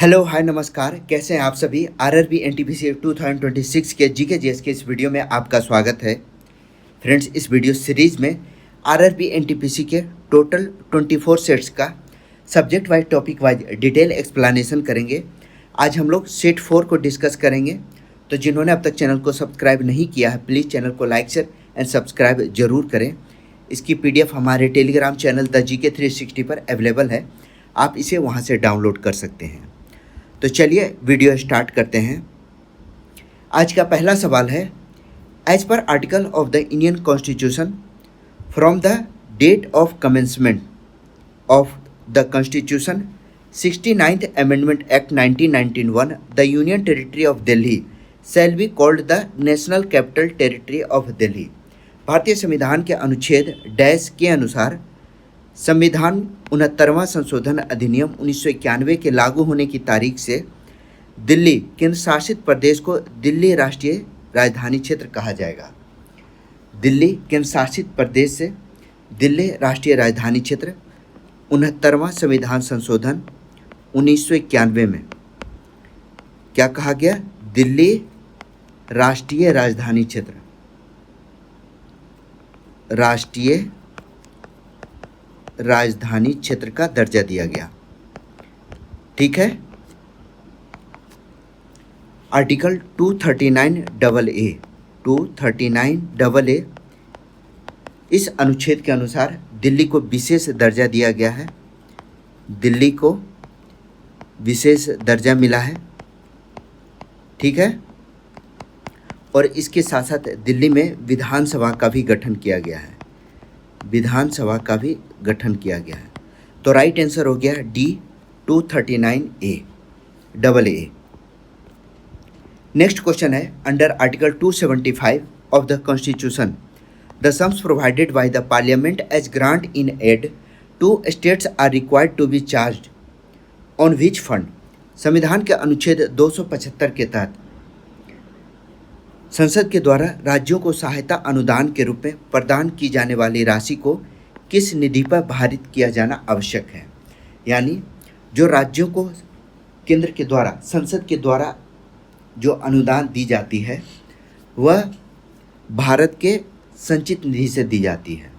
Hello hi नमस्कार, कैसे हैं आप सभी। आरआरबी एनटीपीसी 2026 के जीके जीएस के इस वीडियो में आपका स्वागत है। फ्रेंड्स, इस वीडियो सीरीज में आरआरबी एनटीपीसी के टोटल 24 सेट्स का subject wise topic wise detail explanation करेंगे। आज हम लोग सेट 4 को डिस्कस करेंगे। तो जिन्होंने अब तक चैनल को सब्सक्राइब नहीं किया है, प्लीज़ चैनल को लाइक शेयर एंड सब्सक्राइब जरूर करें। इसकी PDF हमारे टेलीग्राम चैनल द जीके 360 पर अवेलेबल है, आप इसे वहाँ से डाउनलोड कर सकते हैं। तो चलिए वीडियो स्टार्ट करते हैं। आज का पहला सवाल है, as per article of the Indian constitution from the date of commencement of the constitution 69th amendment act 1991 the union territory of Delhi shall be called the national capital territory of Delhi. भारतीय संविधान के अनुच्छेद डैश के अनुसार संविधान 69वां संशोधन अधिनियम 1991 के लागू होने की तारीख से दिल्ली केंद्र शासित प्रदेश को दिल्ली राष्ट्रीय राजधानी क्षेत्र कहा जाएगा। दिल्ली केंद्र शासित प्रदेश से दिल्ली राष्ट्रीय राजधानी क्षेत्र 69वां संविधान संशोधन 1991 में क्या कहा गया? दिल्ली राष्ट्रीय राजधानी क्षेत्र, राष्ट्रीय राजधानी क्षेत्र का दर्जा दिया गया। ठीक है। आर्टिकल 239AA इस अनुच्छेद के अनुसार दिल्ली को विशेष दर्जा दिया गया है। दिल्ली को विशेष दर्जा मिला है। ठीक है। और इसके साथ साथ दिल्ली में विधानसभा का भी गठन किया गया है। विधानसभा का भी गठन किया गया है। तो राइट आंसर हो गया डी 239AA। नेक्स्ट क्वेश्चन है, under article 275 of the constitution the sums provided by the parliament as grant in aid to states are required to be charged on which fund. संविधान के अनुच्छेद 275 के तहत संसद के द्वारा राज्यों को सहायता अनुदान के रूप में प्रदान की जाने वाली राशि को किस निधि पर भारित किया जाना आवश्यक है। यानी जो राज्यों को केंद्र के द्वारा, संसद के द्वारा जो अनुदान दी जाती है वह भारत के संचित निधि से दी जाती है।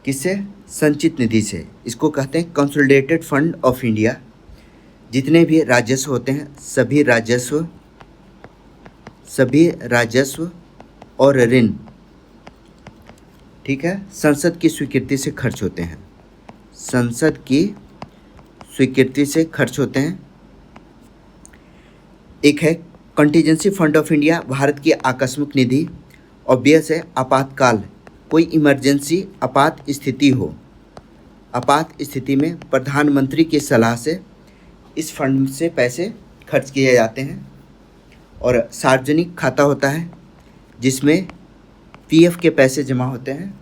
किससे? संचित निधि से। इसको कहते हैं कंसोलिडेटेड फंड ऑफ इंडिया। जितने भी राजस्व होते हैं, सभी राजस्व और ऋण, ठीक है, संसद की स्वीकृति से खर्च होते हैं। संसद की स्वीकृति से खर्च होते हैं। एक है contingency fund of India, Bharat की आकस्मिक निधि। ऑब्वियस है, आपातकाल, कोई इमरजेंसी आपात स्थिति हो, आपात स्थिति में प्रधानमंत्री की सलाह से इस फंड से पैसे खर्च किए जाते हैं। और सार्वजनिक खाता होता है जिसमें PF के पैसे जमा होते हैं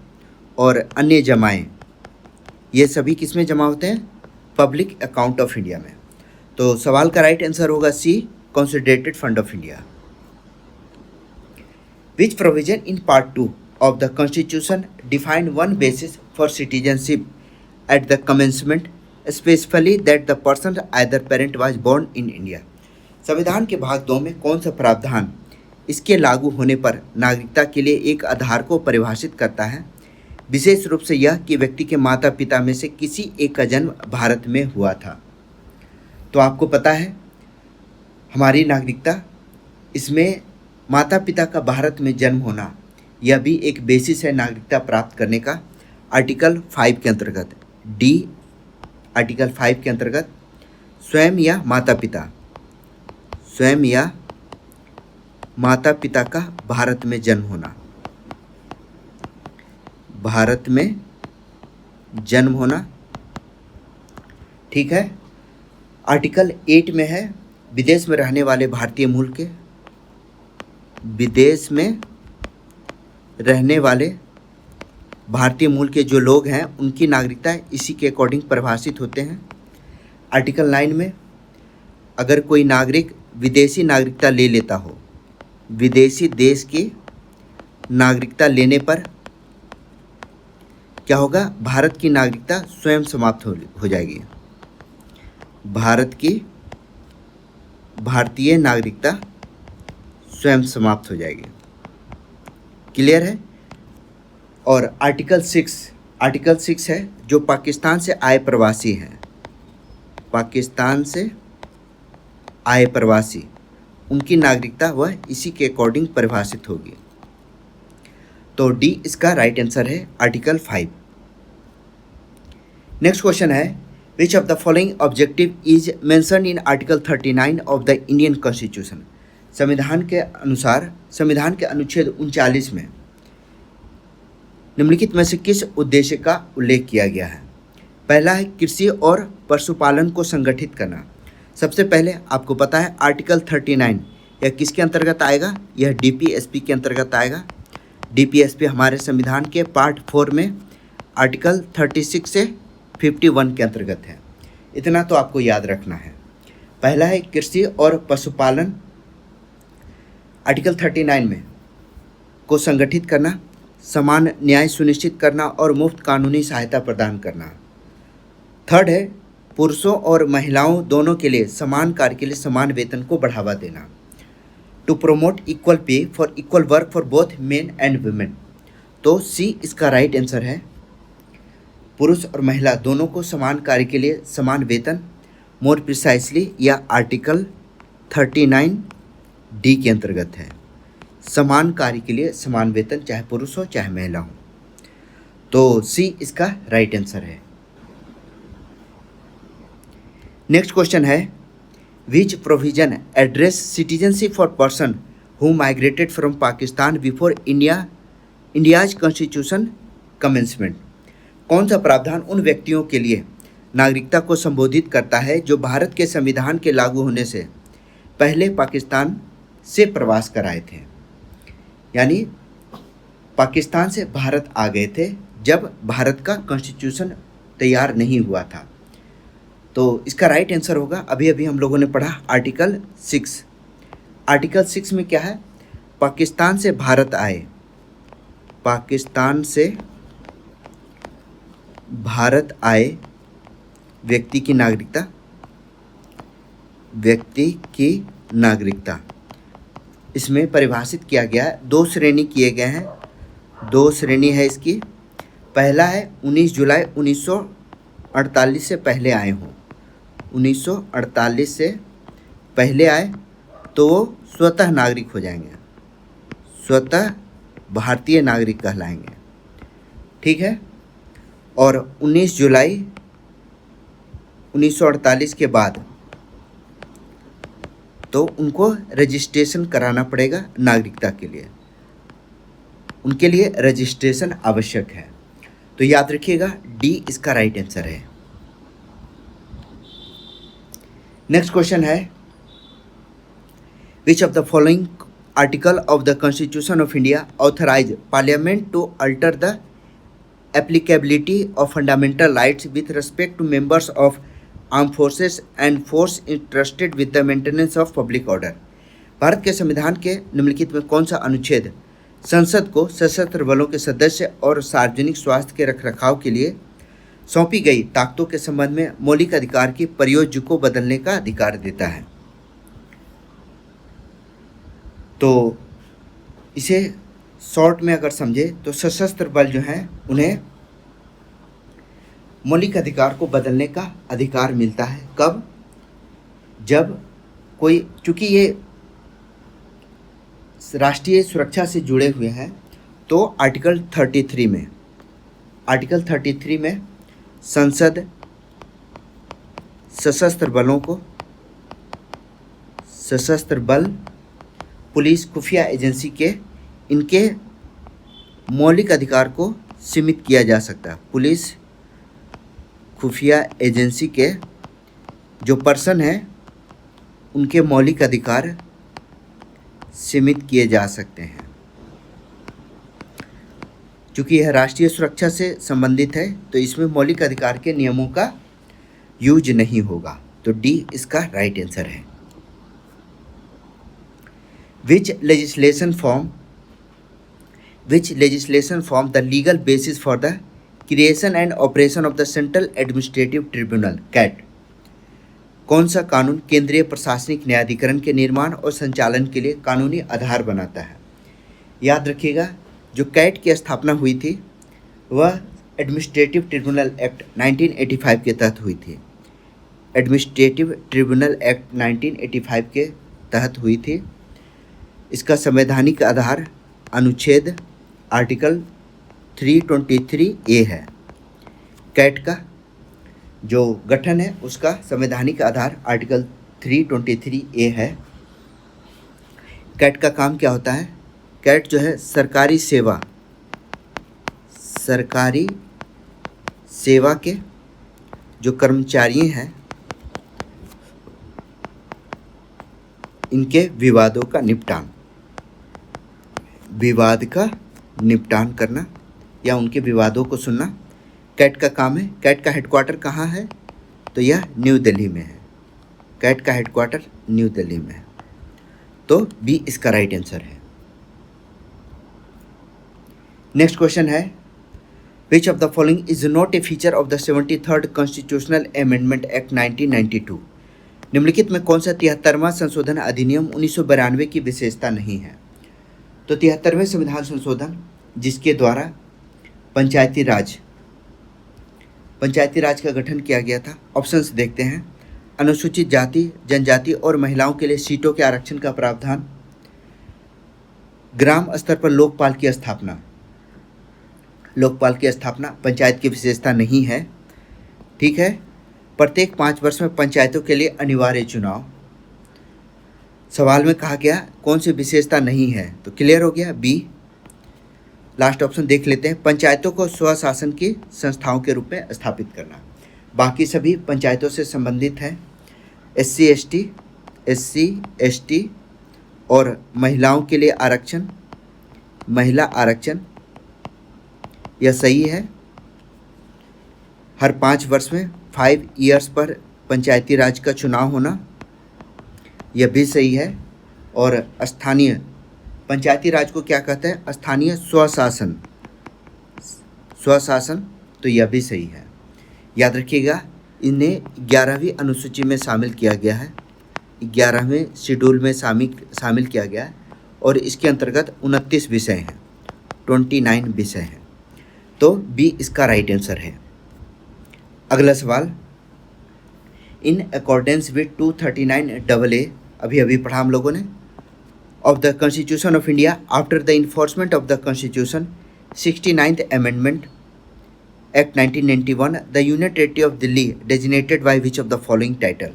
और अन्य जमाएं, ये सभी किस में जमा होते हैं? पब्लिक अकाउंट ऑफ इंडिया में। तो सवाल का राइट आंसर होगा C, consolidated fund of India. Which provision in part 2 of the constitution define one basis for citizenship at the commencement specifically that the person either parent was born in India. संविधान के भाग 2 में कौन सा प्रावधान इसके लागू होने पर नागरिकता के लिए एक आधार को परिभाषित करता है? विशेष रूप से यह कि व्यक्ति के माता पिता में से किसी एक का जन्म भारत में हुआ था। तो आपको पता है हमारी नागरिकता, इसमें माता पिता का भारत में जन्म होना यह भी एक बेसिस है नागरिकता प्राप्त करने का। आर्टिकल 5 के अंतर्गत, डी आर्टिकल 5 के अंतर्गत स्वयं या माता पिता का भारत में जन्म होना, भारत में जन्म होना। ठीक है। आर्टिकल 8 में है, विदेश में रहने वाले भारतीय मूल के, विदेश में रहने वाले भारतीय मूल के जो लोग हैं उनकी नागरिकता इसी के अकॉर्डिंग परिभाषित होते हैं। आर्टिकल 9 में अगर कोई नागरिक विदेशी नागरिकता ले लेता हो, विदेशी देश की नागरिकता लेने पर क्या होगा, भारत की नागरिकता स्वयं समाप्त हो जाएगी। भारत की भारतीय नागरिकता स्वयं समाप्त हो जाएगी। क्लियर है। और आर्टिकल 6 है जो पाकिस्तान से आए प्रवासी हैं, पाकिस्तान से आए प्रवासी, उनकी नागरिकता वह इसी के अकॉर्डिंग परिभाषित होगी। तो डी इसका राइट आंसर है, आर्टिकल 5। नेक्स्ट क्वेश्चन है, which of the following objective is mention in article 39 of the Indian constitution. संविधान के अनुसार संविधान के अनुच्छेद 39 में निम्नलिखित में से किस उद्देश्य का उल्लेख किया गया है। पहला है कृषि और पशुपालन को संगठित करना। सबसे पहले आपको पता है आर्टिकल 39 यह किसके अंतर्गत आएगा, यह डीपीएसपी के अंतर्गत आएगा। डीपीएसपी हमारे संविधान के पार्ट 4 में आर्टिकल 36 से 51 के अंतर्गत है। इतना तो आपको याद रखना है। पहला है कृषि और पशुपालन, आर्टिकल 39 में को संगठित करना, समान न्याय सुनिश्चित करना और मुफ्त कानूनी सहायता प्रदान करना। थर्ड है पुरुषों और महिलाओं दोनों के लिए समान कार्य के लिए समान वेतन को बढ़ावा देना। To promote equal pay for equal work for both men and women. तो सी इसका राइट आंसर है, पुरुष और महिला दोनों को समान कार्य के लिए समान वेतन, मोर प्रिसाइसली या आर्टिकल 39 डी के अंतर्गत है। समान कार्य के लिए समान वेतन, चाहे पुरुष हो चाहे महिला हो। तो सी इसका राइट आंसर है। नेक्स्ट क्वेश्चन है, विच provision address citizenship for person who migrated from Pakistan before India's constitution commencement. कौन सा प्रावधान उन व्यक्तियों के लिए नागरिकता को संबोधित करता है जो भारत के संविधान के लागू होने से पहले पाकिस्तान से प्रवास कर आए थे, यानी पाकिस्तान से भारत आ गए थे जब भारत का कॉन्स्टिट्यूशन तैयार नहीं हुआ था। तो इसका राइट आंसर होगा, अभी अभी हम लोगों ने पढ़ा आर्टिकल 6। आर्टिकल 6 में क्या है, पाकिस्तान से भारत आए, पाकिस्तान से भारत आए व्यक्ति की नागरिकता इसमें परिभाषित किया गया है। 2 श्रेणी किए गए हैं, 2 श्रेणी है इसकी। पहला है 19 जुलाई 1948 से पहले आए हों, 1948 से पहले आए तो वो स्वतः नागरिक हो जाएंगे, स्वतः भारतीय नागरिक कहलाएंगे, ठीक है। और 19 जुलाई 1948 के बाद तो उनको रजिस्ट्रेशन कराना पड़ेगा नागरिकता के लिए, उनके लिए रजिस्ट्रेशन आवश्यक है। तो याद रखिएगा डी इसका राइट आंसर है। नेक्स्ट क्वेश्चन है, which of the following article of the constitution of India authorise parliament to alter the applicability of fundamental rights with respect to members of arm forces and force interested with the maintenance of public order. Bharat के संविधान के निम्नलिखित में कौन सा अनुच्छेद संसद को सशस्त्र बलों के सदस्य और सार्वजनिक स्वास्थ्य के रखरखाव के लिए सौंपी गई ताकतों के संबंध में मौलिक अधिकार की प्रयोज्य को बदलने का अधिकार देता है। तो इसे शॉर्ट में अगर समझे तो सशस्त्र बल जो हैं उन्हें मौलिक अधिकार को बदलने का अधिकार मिलता है। कब? जब कोई, चूँकि ये राष्ट्रीय सुरक्षा से जुड़े हुए हैं, तो आर्टिकल 33 में संसद सशस्त्र बल, पुलिस, खुफिया एजेंसी के इनके मौलिक अधिकार को सीमित किया जा सकता है। पुलिस, खुफिया एजेंसी के जो पर्सन हैं उनके मौलिक अधिकार सीमित किए जा सकते हैं। चूँकि यह राष्ट्रीय सुरक्षा से संबंधित है तो इसमें मौलिक अधिकार के नियमों का यूज नहीं होगा। तो डी इसका राइट आंसर है। Which legislation form the legal basis for the creation and operation of the central administrative tribunal CAT. कौन सा कानून केंद्रीय प्रशासनिक न्यायाधिकरण के निर्माण और संचालन के लिए कानूनी आधार बनाता है? याद रखिएगा, जो कैट की स्थापना हुई थी वह एडमिनिस्ट्रेटिव ट्रिब्यूनल एक्ट 1985 के तहत हुई थी। एडमिनिस्ट्रेटिव ट्रिब्यूनल एक्ट 1985 के तहत हुई थी। इसका संवैधानिक आधार अनुच्छेद आर्टिकल 323A है। कैट का जो गठन है उसका संवैधानिक आधार आर्टिकल 323A है। कैट का काम क्या होता है? कैट जो है सरकारी सेवा के जो कर्मचारी हैं इनके विवाद का निपटान करना या उनके विवादों को सुनना कैट का काम है। कैट का हेडक्वार्टर कहाँ है? तो यह न्यू दिल्ली में है। कैट का हेडक्वार्टर न्यू दिल्ली में है। तो बी इसका राइट आंसर है। नेक्स्ट क्वेश्चन है, which of the following is not a feature of the 73rd constitutional amendment act 1992? निम्नलिखित में कौन सा 73वां संशोधन अधिनियम 1992 की विशेषता नहीं है? तो 73वें संविधान संशोधन जिसके द्वारा पंचायती राज का गठन किया गया था। ऑप्शंस देखते हैं। अनुसूचित जाति, जनजाति और महिलाओं के लिए सीटों के आरक्षण का प्रावधान, ग्राम स्तर पर लोकपाल की स्थापना पंचायत की विशेषता नहीं है। ठीक है। प्रत्येक 5 वर्ष में पंचायतों के लिए अनिवार्य चुनाव। सवाल में कहा गया कौन सी विशेषता नहीं है, तो क्लियर हो गया बी। लास्ट ऑप्शन देख लेते हैं, पंचायतों को स्वशासन की संस्थाओं के रूप में स्थापित करना। बाकी सभी पंचायतों से संबंधित है। SC ST और महिलाओं के लिए महिला आरक्षण यह सही है। हर 5 वर्ष में 5 ईयर्स पर पंचायती राज का चुनाव होना यह भी सही है। और स्थानीय पंचायती राज को क्या कहते हैं? स्थानीय स्वशासन, तो यह भी सही है। याद रखिएगा, इन्हें 11वीं अनुसूची में शामिल किया गया है, 11वें शेड्यूल में शामिल किया गया है और इसके अंतर्गत 29 विषय हैं, 29 विषय हैं। तो बी इसका राइट आंसर है। अगला सवाल, इन अकॉर्डेंस विद 239AA अभी पढ़ा हम लोगों ने, of the constitution of India after the enforcement of the constitution 69th amendment act 1991 the union territory of Delhi designated by which of the following title?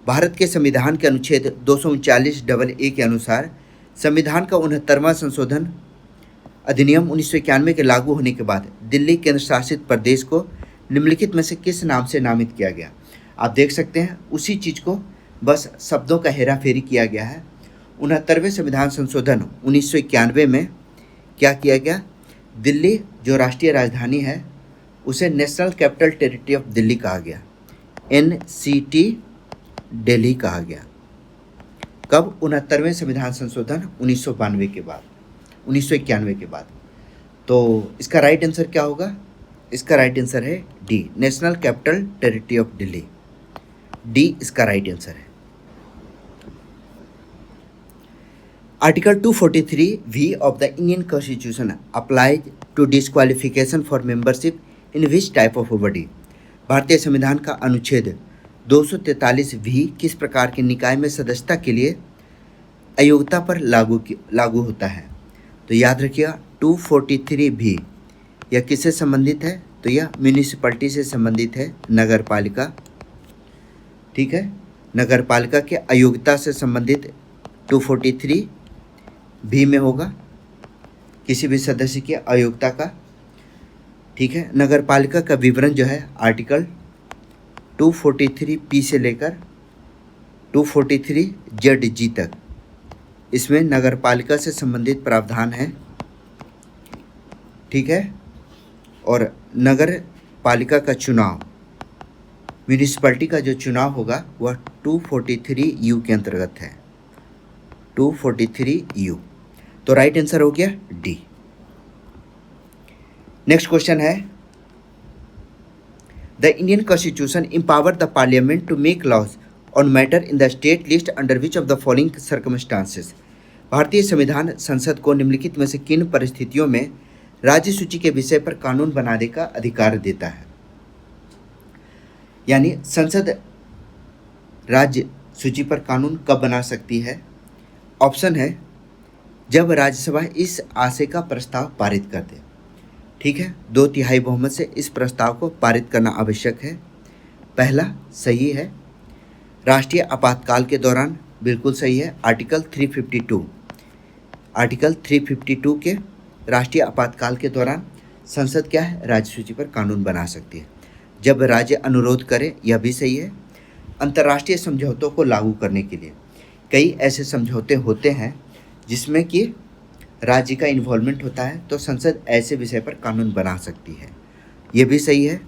Bharat के संविधान के अनुच्छेद 239AA के अनुसार संविधान का 69वां संशोधन अधिनियम 1991 के लागू होने के बाद दिल्ली केंद्र शासित प्रदेश को निम्नलिखित में से किस नाम से नामित किया गया? आप देख सकते हैं उसी चीज़ को बस शब्दों का हेराफेरी किया गया है। 69वें संविधान संशोधन 1991 में क्या किया गया? दिल्ली जो राष्ट्रीय राजधानी है उसे national capital territory of Delhi कहा गया, NCT दिल्ली कहा गया। कब? 69वें संविधान संशोधन 1991 के बाद। तो इसका राइट आंसर क्या होगा? इसका राइट आंसर है D, national capital territory of Delhi. D इसका राइट आंसर है। Article 243V of the Indian constitution applies to disqualification for membership in which type of body? भारतीय संविधान का अनुच्छेद 243V किस प्रकार के निकाय में सदस्यता के लिए अयोग्यता पर लागू होता है? तो याद रखिएगा 243V यह किससे संबंधित है? तो यह म्यूनिसिपैलिटी से संबंधित है, नगर पालिका। ठीक है, नगर पालिका के अयोग्यता से संबंधित 243V में होगा, किसी भी सदस्य की अयोग्यता का। ठीक है, नगर पालिका का विवरण जो है आर्टिकल 243P से लेकर 243ZG तक, इसमें नगर पालिका से संबंधित प्रावधान है। ठीक है, और नगर पालिका का चुनाव, म्यूनिसिपैलिटी का जो चुनाव होगा वह 243U के अंतर्गत है, 243U। तो राइट आंसर हो गया डी। नेक्स्ट क्वेश्चन है, the Indian constitution empower the parliament to make laws on matter in the state list under which of the following circumstances. भारतीय संविधान संसद को निम्नलिखित में से किन परिस्थितियों में राज्य सूची के विषय पर कानून बनाने का अधिकार देता है। यानी संसद राज्य सूची पर कानून कब बना सकती है। ऑप्शन है जब राज्यसभा इस आशय का प्रस्ताव पारित कर दे। ठीक है, 2/3 बहुमत से इस प्रस्ताव को पारित करना आवश्यक है। पहला सही है। राष्ट्रीय आपातकाल के दौरान बिल्कुल सही है। आर्टिकल 352 के राष्ट्रीय आपातकाल के दौरान संसद क्या है, राज्य सूची पर कानून बना सकती है। जब राज्य अनुरोध करे, यह भी सही है। अंतर्राष्ट्रीय समझौतों को लागू करने के लिए कई ऐसे समझौते होते हैं जिसमें कि राज्य का इन्वॉल्वमेंट होता है, तो संसद ऐसे विषय पर कानून बना सकती है, यह भी सही है।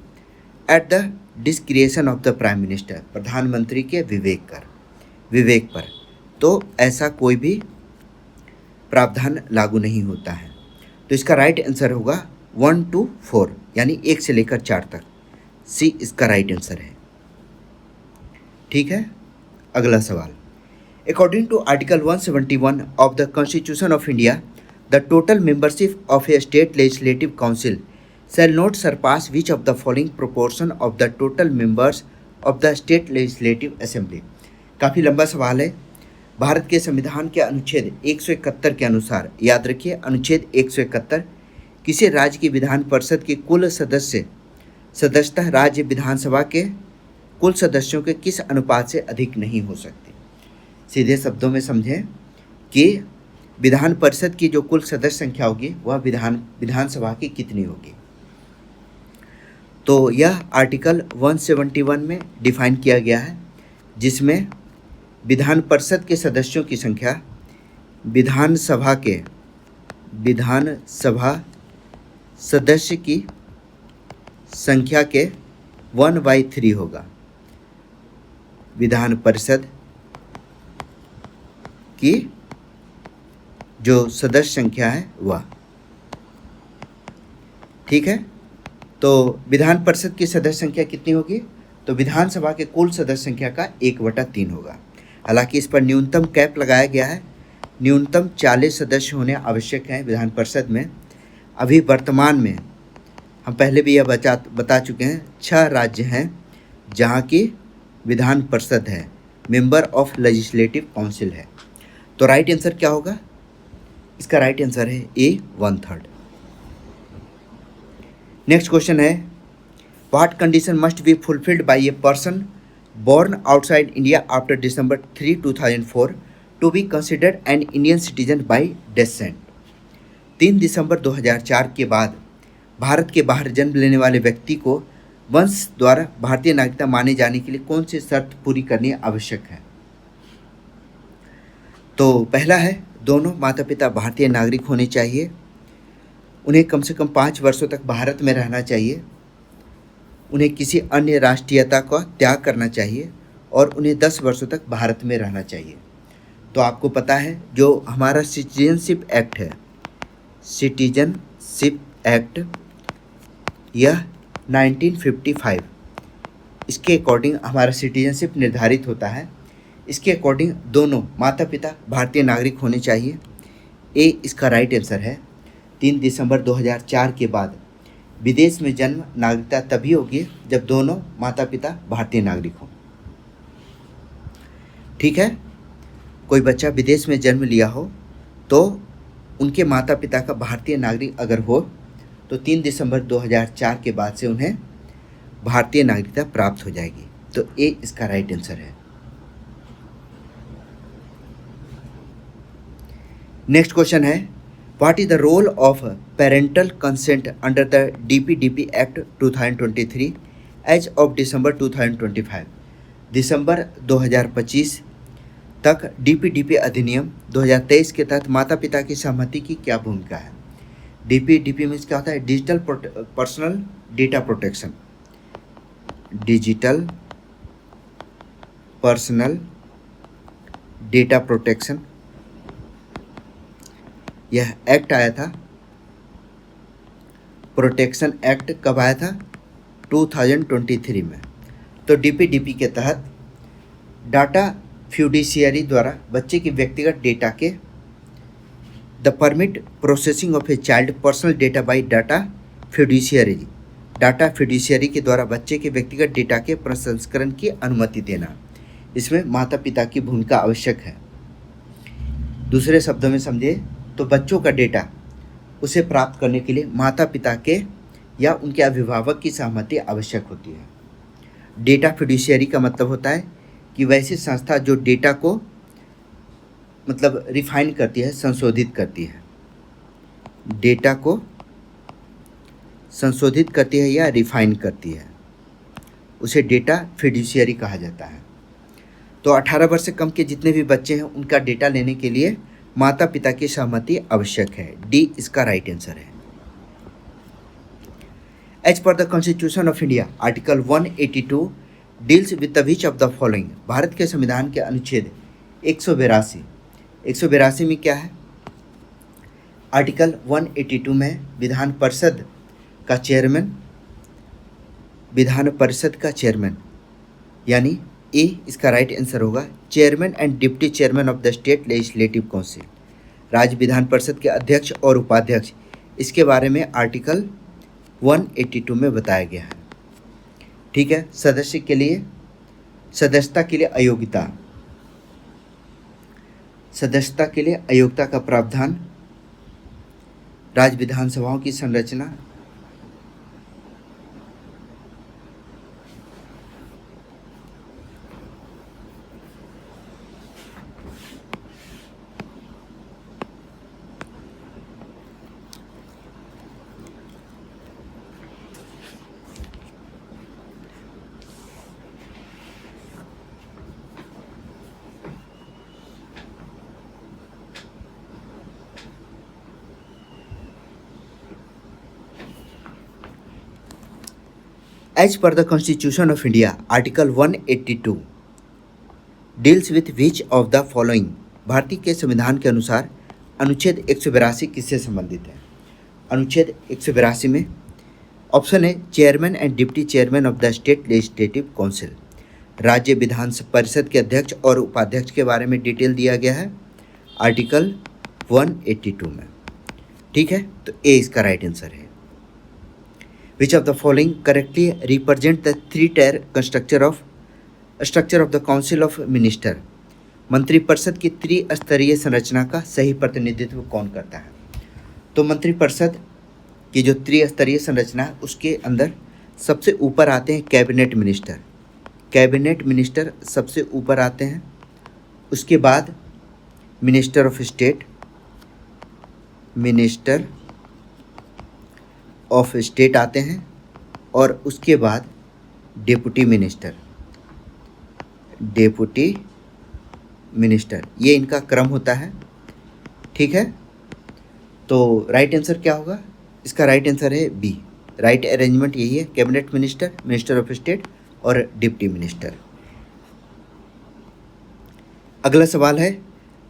At the डिस्क्रिएशन of the prime minister, प्रधानमंत्री के विवेक पर तो ऐसा कोई भी प्रावधान लागू नहीं होता है। तो इसका राइट आंसर होगा 1 to 4, यानी 1 से लेकर 4 तक। सी इसका राइट आंसर है। ठीक है, अगला सवाल। According to article 171 of the constitution of India, the total membership of a state legislative council shall not surpass which of the following proportion of the total members of the state legislative assembly। काफ़ी लंबा सवाल है। भारत के संविधान के अनुच्छेद 171 के अनुसार, याद रखिए अनुच्छेद 171, किसी राज्य की विधान परिषद की कुल सदस्यता राज्य विधानसभा के कुल सदस्यों के किस अनुपात से अधिक नहीं हो सकती। सीधे शब्दों में समझें कि विधान परिषद की जो कुल सदस्य संख्या होगी वह विधानसभा की कितनी होगी। तो यह आर्टिकल 171 में डिफाइन किया गया है, जिसमें विधान परिषद के सदस्यों की संख्या विधानसभा सदस्य की संख्या के 1/3 होगा। विधान परिषद की जो सदस्य संख्या है वह, ठीक है। तो विधान परिषद की सदस्य संख्या कितनी होगी, तो विधानसभा के कुल सदस्य संख्या का 1/3 होगा। हालांकि इस पर न्यूनतम कैप लगाया गया है, न्यूनतम 40 सदस्य होने आवश्यक हैं विधान परिषद में। अभी वर्तमान में हम पहले भी यह बता चुके हैं, 6 राज्य हैं जहां की विधान परिषद है, मेंबर ऑफ लेजिस्लेटिव काउंसिल है। तो राइट आंसर क्या होगा, इसका राइट आंसर है ए 1/3। नेक्स्ट क्वेश्चन है, what condition must be fulfilled by a person born outside India after December 3, 2004 to be considered an Indian citizen by descent। 3 दिसंबर 2004 के बाद भारत के बाहर जन्म लेने वाले व्यक्ति को वंश द्वारा भारतीय नागरिकता माने जाने के लिए कौन सी शर्त पूरी करनी आवश्यक है। तो पहला है, दोनों माता पिता भारतीय नागरिक होने चाहिए, उन्हें कम से कम 5 वर्षों तक भारत में रहना चाहिए, उन्हें किसी अन्य राष्ट्रीयता का त्याग करना चाहिए और उन्हें 10 वर्षों तक भारत में रहना चाहिए। तो आपको पता है जो हमारा सिटीजनशिप एक्ट है, सिटीजनशिप एक्ट, यह 1955, इसके अकॉर्डिंग हमारा सिटीजनशिप निर्धारित होता है। इसके अकॉर्डिंग दोनों माता पिता भारतीय नागरिक होने चाहिए। ए इसका राइट आंसर है। 3 दिसंबर 2004 के बाद विदेश में जन्म नागरिकता तभी होगी जब दोनों माता पिता भारतीय नागरिक हों। ठीक है, कोई बच्चा विदेश में जन्म लिया हो तो उनके माता पिता का भारतीय नागरिक अगर हो तो 3 दिसंबर 2004 के बाद से उन्हें भारतीय नागरिकता प्राप्त हो जाएगी। तो ए इसका राइट आंसर है। नेक्स्ट क्वेश्चन है, what is the role of parental consent under the DPDP act 2023 as of December 2025। दिसंबर 2025 तक DPDP अधिनियम 2023 के तहत माता पिता की सहमति की क्या भूमिका है। DPDP में क्या होता है, digital personal data protection, digital personal data protection, यह एक्ट आया था, प्रोटेक्शन एक्ट कब आया था, 2023 में। तो DPDP के तहत डाटा फ्यूडिशियरी द्वारा बच्चे के व्यक्तिगत डेटा के the permit processing of a child personal data by data fiduciary, data fiduciary के द्वारा बच्चे के व्यक्तिगत डेटा के प्रसंस्करण की अनुमति देना। इसमें माता पिता की भूमिका आवश्यक है। दूसरे शब्दों में समझे तो बच्चों का डेटा उसे प्राप्त करने के लिए माता पिता के या उनके अभिभावक की सहमति आवश्यक होती है। डेटा फिड्यूशियरी का मतलब होता है कि वैसी संस्था जो डेटा को मतलब रिफाइन करती है, संशोधित करती है, डेटा को संशोधित करती है या रिफाइन करती है, उसे डेटा फिड्यूशियरी कहा जाता है। तो 18 वर्ष से कम के जितने भी बच्चे हैं उनका डेटा लेने के लिए माता पिता की सहमति आवश्यक है। डी इसका राइट आंसर है। As per the constitution of India article 182 deals with the which of the following, Bharat के संविधान के अनुच्छेद 182 में क्या है? आर्टिकल 182 में विधान परिषद का चेयरमैन यानी ए इसका राइट आंसर होगा, chairman and deputy chairman of the state legislative council, राज्य विधान परिषद के अध्यक्ष और उपाध्यक्ष, इसके बारे में आर्टिकल 182 में बताया गया है। ठीक है। सदस्यता के लिए अयोग्यता का प्रावधान, राज्य विधानसभाओं की संरचना, as per the constitution of India article 182 deals with which of the following, भारतीय के संविधान के अनुसार अनुच्छेद 182 किससे संबंधित है? अनुच्छेद 182 में ऑप्शन है chairman and deputy chairman of the state legislative council, राज्य विधान परिषद के अध्यक्ष और उपाध्यक्ष के बारे में डिटेल दिया गया है आर्टिकल 182 में। ठीक है, तो ए इसका राइट आंसर है। Which of the following correctly represent the three-tier structure of the Council of Minister? मंत्रिपरिषद की त्रिस्तरीय संरचना का सही प्रतिनिधित्व कौन करता है? तो मंत्रिपरिषद की जो त्रिस्तरीय संरचना है उसके अंदर सबसे ऊपर आते हैं कैबिनेट मिनिस्टर सबसे ऊपर आते हैं, उसके बाद मिनिस्टर ऑफ स्टेट आते हैं और उसके बाद डेपुटी मिनिस्टर, ये इनका क्रम होता है। ठीक है, तो राइट आंसर क्या होगा? इसका राइट आंसर है बी, राइट अरेंजमेंट यही है, कैबिनेट मिनिस्टर ऑफ स्टेट और डिप्टी मिनिस्टर। अगला सवाल है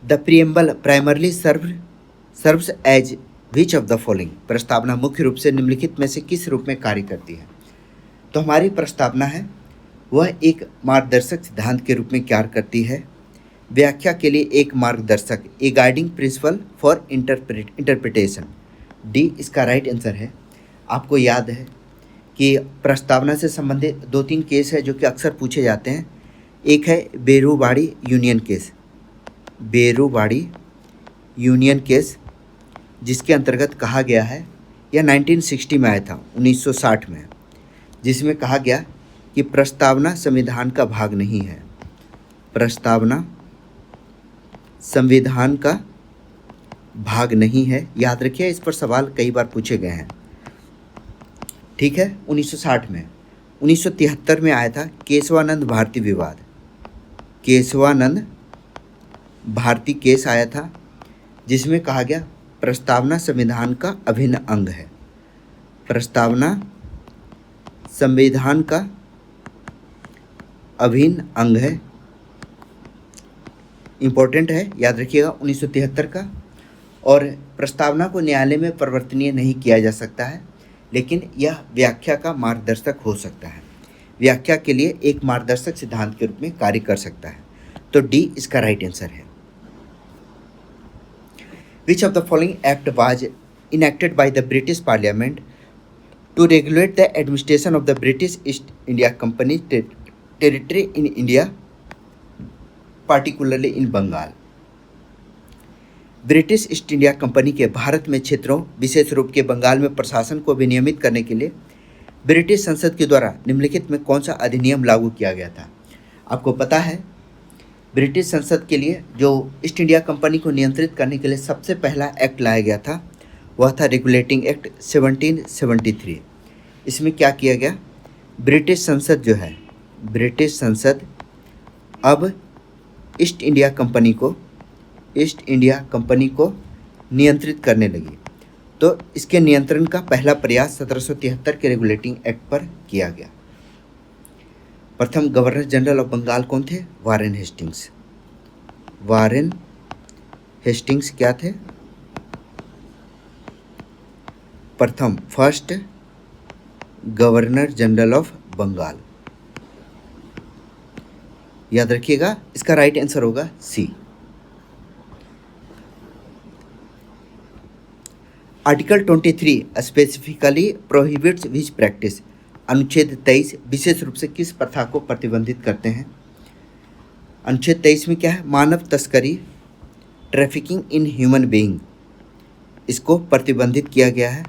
the preamble primarily serves as which of the following, प्रस्तावना मुख्य रूप से निम्नलिखित में से किस रूप में कार्य करती है? तो हमारी प्रस्तावना है वह एक मार्गदर्शक सिद्धांत के रूप में कार्य करती है, व्याख्या के लिए एक मार्गदर्शक, a guiding principle for interpretation. D इसका राइट आंसर है। आपको याद है कि प्रस्तावना से संबंधित 2-3 केस है जो कि अक्सर पूछे जाते हैं। एक है बेरूबाड़ी यूनियन केस जिसके अंतर्गत कहा गया है, यह 1960 में आया था, 1960 में, जिसमें कहा गया कि प्रस्तावना संविधान का भाग नहीं है, प्रस्तावना संविधान का भाग नहीं है। याद रखिए, इस पर सवाल कई बार पूछे गए हैं। ठीक है, 1960 में। 1973 में आया था केशवानंद भारती केस आया था, जिसमें कहा गया प्रस्तावना संविधान का अभिन्न अंग है, प्रस्तावना संविधान का अभिन्न अंग है। इम्पोर्टेंट है, याद रखिएगा 1973 का। और प्रस्तावना को न्यायालय में परिवर्तनीय नहीं किया जा सकता है, लेकिन यह व्याख्या का मार्गदर्शक हो सकता है। व्याख्या के लिए एक मार्गदर्शक सिद्धांत के रूप में कार्य कर सकता है। तो डी इसका राइट आंसर है। Which of the following act was enacted by the British parliament to regulate the administration of the British East India company territory in India, particularly in Bengal. British East India company के भारत में क्षेत्रों, विशेष रूप के बंगाल में प्रशासन को विनियमित करने के लिए ब्रिटिश संसद के द्वारा निम्नलिखित में कौन सा अधिनियम लागू किया गया था? आपको पता है ब्रिटिश संसद के लिए जो ईस्ट इंडिया कंपनी को नियंत्रित करने के लिए सबसे पहला एक्ट लाया गया था वह था रेगुलेटिंग एक्ट 1773। इसमें क्या किया गया, ब्रिटिश संसद जो है, ब्रिटिश संसद अब ईस्ट इंडिया कंपनी को नियंत्रित करने लगी। तो इसके नियंत्रण का पहला प्रयास 1773 के रेगुलेटिंग एक्ट पर किया गया। प्रथम गवर्नर जनरल ऑफ बंगाल कौन थे? Warren Hastings. वारेन हेस्टिंग्स क्या थे? प्रथम first governor general of Bengal. याद रखिएगा, इसका राइट आंसर होगा C. Article 23 specifically prohibits which practice. अनुच्छेद 23 विशेष रूप से किस प्रथा को प्रतिबंधित करते हैं? अनुच्छेद 23 में क्या है? मानव तस्करी, ट्रैफिकिंग इन ह्यूमन बीइंग, इसको प्रतिबंधित किया गया है।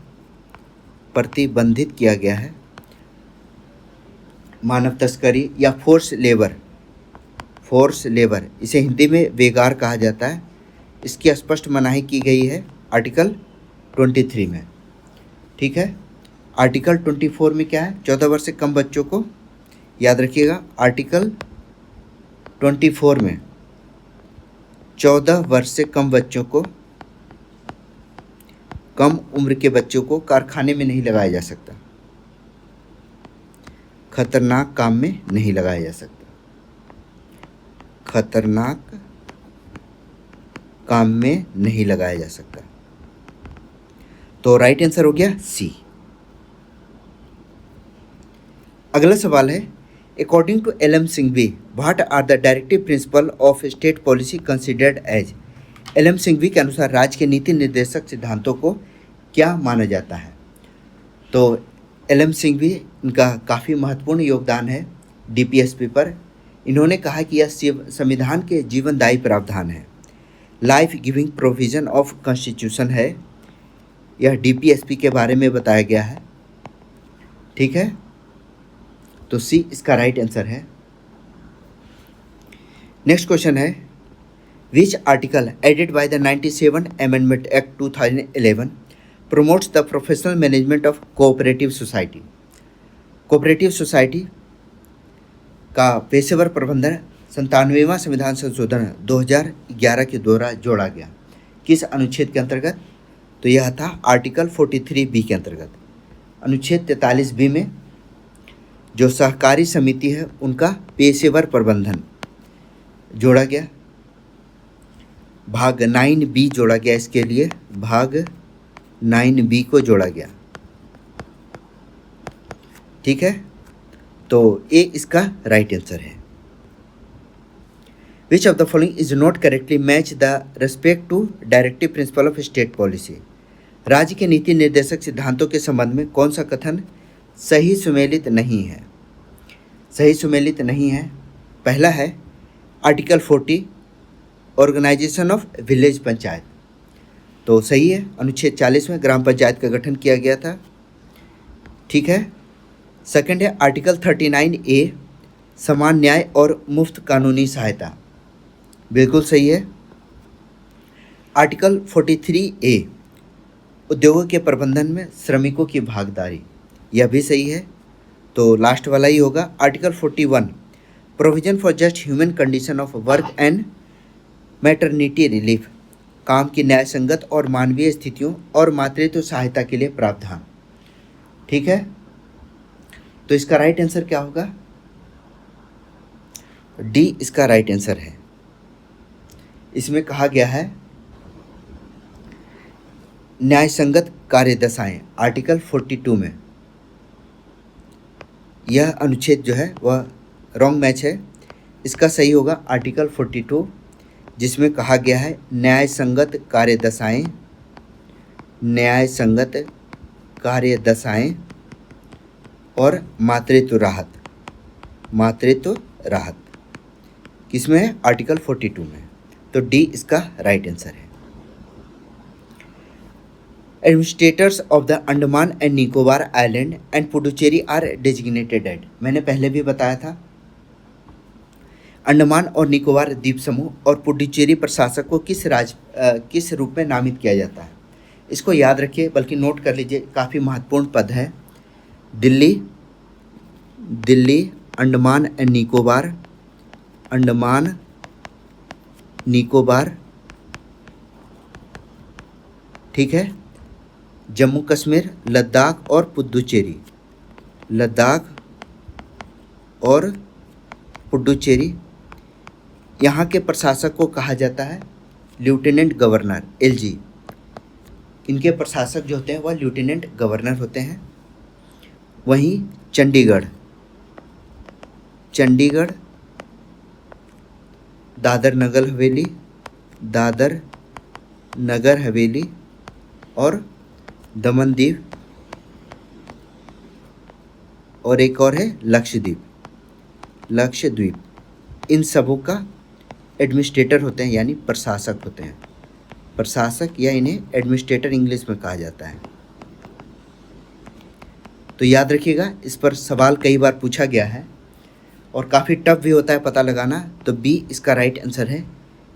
प्रतिबंधित किया गया है। मानव तस्करी या फोर्स लेबर, इसे हिंदी में बेगार कहा जाता है, इसकी स्पष्ट मनाही की गई है आर्टिकल 23 में। ठीक है। आर्टिकल 24 में क्या है? 14 वर्ष से कम बच्चों को, याद रखिएगा, आर्टिकल 24 में 14 वर्ष से कम बच्चों को, कम उम्र के बच्चों को कारखाने में नहीं लगाया जा सकता, खतरनाक काम में नहीं लगाया जा सकता, खतरनाक काम में नहीं लगाया जा सकता। तो राइट आंसर हो गया सी। अगला सवाल है, according to L M Singhvi what are the directive principle of state policy considered as. L M Singhvi के अनुसार राज्य के नीति निर्देशक सिद्धांतों को क्या माना जाता है? तो एल एम सिंघवी, इनका काफ़ी महत्वपूर्ण योगदान है डीपीएसपी पर। इन्होंने कहा कि यह संविधान के जीवनदायी प्रावधान है, life giving provision of constitution है। यह डीपीएसपी के बारे में बताया गया है। ठीक है, तो सी इसका राइट आंसर है। नेक्स्ट क्वेश्चन है, which article added by the 97 amendment act 2011 promotes the professional management of cooperative society। Cooperative society का पेशेवर प्रबंधन 97वां संविधान संशोधन 2011 के द्वारा जोड़ा गया। किस अनुच्छेद के अंतर्गत? तो यह था आर्टिकल 43B के अंतर्गत। अनुच्छेद 43B में जो सहकारी समिति है उनका पेशेवर प्रबंधन जोड़ा गया। भाग 9B जोड़ा गया, इसके लिए भाग 9B को जोड़ा गया। ठीक है, तो ए इसका राइट आंसर है। Which of the following is not correctly match the respect to directive principle of state policy. राज्य के नीति निर्देशक सिद्धांतों के संबंध में कौन सा कथन सही सुमेलित नहीं है? सही सुमेलित नहीं है। पहला है article 40 organisation of village panchayat, तो सही है। अनुच्छेद 40 में ग्राम पंचायत का गठन किया गया था। ठीक है। सेकंड है आर्टिकल 39A समान न्याय और मुफ्त कानूनी सहायता, बिल्कुल सही है। आर्टिकल 43A उद्योगों के प्रबंधन में श्रमिकों की भागीदारी, यह भी सही है, तो लास्ट वाला ही होगा। Article 41 provision for just human condition of work and maternity relief, काम की न्यायसंगत और मानवीय स्थितियों और मातृत्व सहायता के लिए प्रावधान। ठीक है, तो इसका राइट आंसर क्या होगा? डी इसका राइट आंसर है। इसमें कहा गया है न्यायसंगत कार्यदशाएं, आर्टिकल 42 में यह अनुच्छेद जो है वह रॉन्ग मैच है। इसका सही होगा आर्टिकल 42, जिसमें कहा गया है न्याय संगत कार्यदशाएँ, न्याय संगत कार्यदशाएँ और मातृत्व राहत, मातृत्व राहत किसमें है? आर्टिकल 42 में। तो डी इसका राइट आंसर है। Administrators of the Andaman and Nicobar island and Puducherry are designated at, मैंने पहले भी बताया था। अंडमान और निकोबार द्वीप समूह और पुडुचेरी प्रशासक को किस रूप में नामित किया जाता है? इसको याद रखिए, बल्कि नोट कर लीजिए, काफ़ी महत्वपूर्ण पद है। दिल्ली, दिल्ली, अंडमान एंड निकोबार, अंडमान निकोबार, ठीक है, जम्मू कश्मीर, लद्दाख और पुडुचेरी, लद्दाख और पुडुचेरी। यहाँ के प्रशासक को कहा जाता है लेफ्टिनेंट गवर्नर, एलजी। इनके प्रशासक जो होते हैं वह लेफ्टिनेंट गवर्नर होते हैं। वहीं चंडीगढ़, चंडीगढ़, दादर नगर हवेली, दादर नगर हवेली और दमन दीव, और एक और है लक्षद्वीप, लक्षद्वीप। इन सबों का एडमिनिस्ट्रेटर होते हैं, यानी प्रशासक होते हैं, प्रशासक, या इन्हें एडमिनिस्ट्रेटर इंग्लिश में कहा जाता है। तो याद रखिएगा, इस पर सवाल कई बार पूछा गया है और काफ़ी टफ भी होता है पता लगाना। तो बी इसका राइट आंसर है,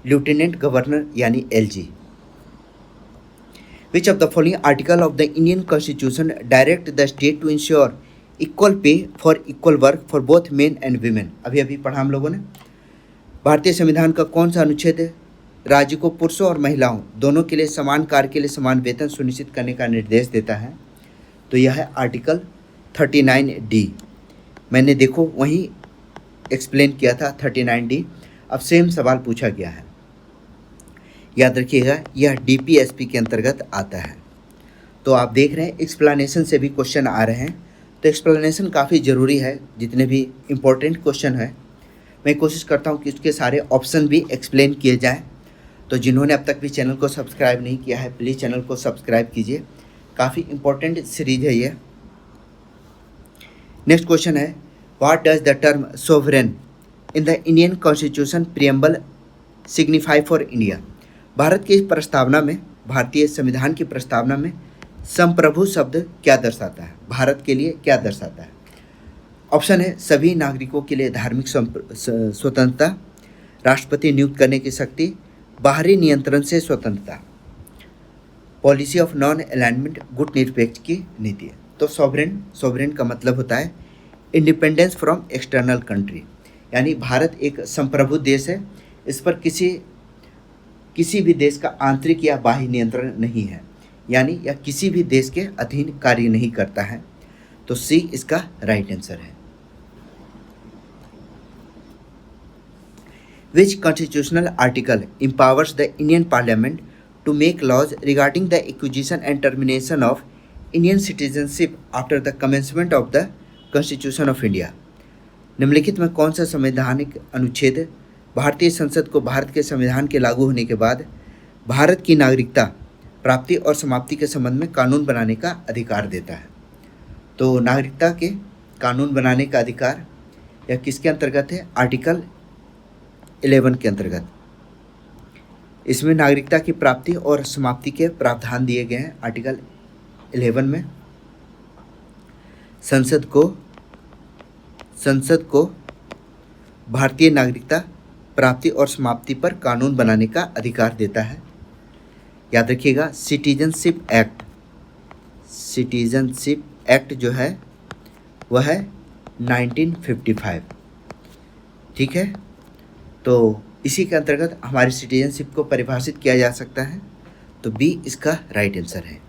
लेफ्टिनेंट गवर्नर यानी LG. Which of the following article of the Indian constitution direct the state to ensure equal pay for equal work for both men and women? अभी अभी पढ़ा हम लोगों ने। भारतीय संविधान का कौन सा अनुच्छेद राज्य को पुरुषों और महिलाओं दोनों के लिए समान कार्य के लिए समान वेतन सुनिश्चित करने का निर्देश देता है? तो यह है आर्टिकल 39D। मैंने देखो वहीं एक्सप्लेन किया था 39D। अब सेम सवाल पूछा गया है, याद रखिएगा, यह DPSP के अंतर्गत आता है। तो आप देख रहे हैं एक्सप्लेनेशन से भी क्वेश्चन आ रहे हैं, तो एक्सप्लेनेशन काफ़ी ज़रूरी है। जितने भी इम्पोर्टेंट क्वेश्चन है मैं कोशिश करता हूँ कि उसके सारे ऑप्शन भी एक्सप्लेन किए जाएँ। तो जिन्होंने अब तक भी चैनल को सब्सक्राइब नहीं किया है, प्लीज़ चैनल को सब्सक्राइब कीजिए, काफ़ी इम्पोर्टेंट सीरीज है ये। नेक्स्ट क्वेश्चन है, what does the term sovereign in the Indian constitution preamble signify for India? Bharat की प्रस्तावना में, भारतीय संविधान की प्रस्तावना में संप्रभु शब्द क्या दर्शाता है? भारत के लिए क्या दर्शाता है? ऑप्शन है, सभी नागरिकों के लिए धार्मिक स्वतंत्रता, राष्ट्रपति नियुक्त करने की शक्ति, बाहरी नियंत्रण से स्वतंत्रता, पॉलिसी ऑफ नॉन अलाइनमेंट, गुट निरपेक्ष की नीति। तो सॉवरेन, सॉवरेन का मतलब होता है इंडिपेंडेंस फ्रॉम एक्सटर्नल कंट्री, यानी भारत एक संप्रभु देश है, इस पर किसी भी देश का आंतरिक या बाह्य नियंत्रण नहीं है, यानी यह किसी भी देश के अधीन कार्य नहीं करता है। तो सी इसका राइट आंसर है। Which constitutional article empowers the Indian parliament to make laws regarding the acquisition and termination of Indian citizenship after the commencement of the constitution of India? निम्नलिखित में कौन सा संवैधानिक अनुच्छेद भारतीय संसद को भारत के संविधान के लागू होने के बाद भारत की नागरिकता प्राप्ति और समाप्ति के संबंध में कानून बनाने का अधिकार देता है? तो नागरिकता के कानून बनाने का अधिकार यह किसके अंतर्गत है? आर्टिकल 11 के अंतर्गत। इसमें नागरिकता की प्राप्ति और समाप्ति के प्रावधान दिए गए हैं। आर्टिकल 11 में संसद को भारतीय नागरिकता प्राप्ति और समाप्ति पर कानून बनाने का अधिकार देता है। याद रखिएगा, सिटीजनशिप एक्ट जो है वह है 1955, ठीक है। तो इसी के अंतर्गत हमारी सिटीजनशिप को परिभाषित किया जा सकता है। तो बी इसका राइट आंसर है।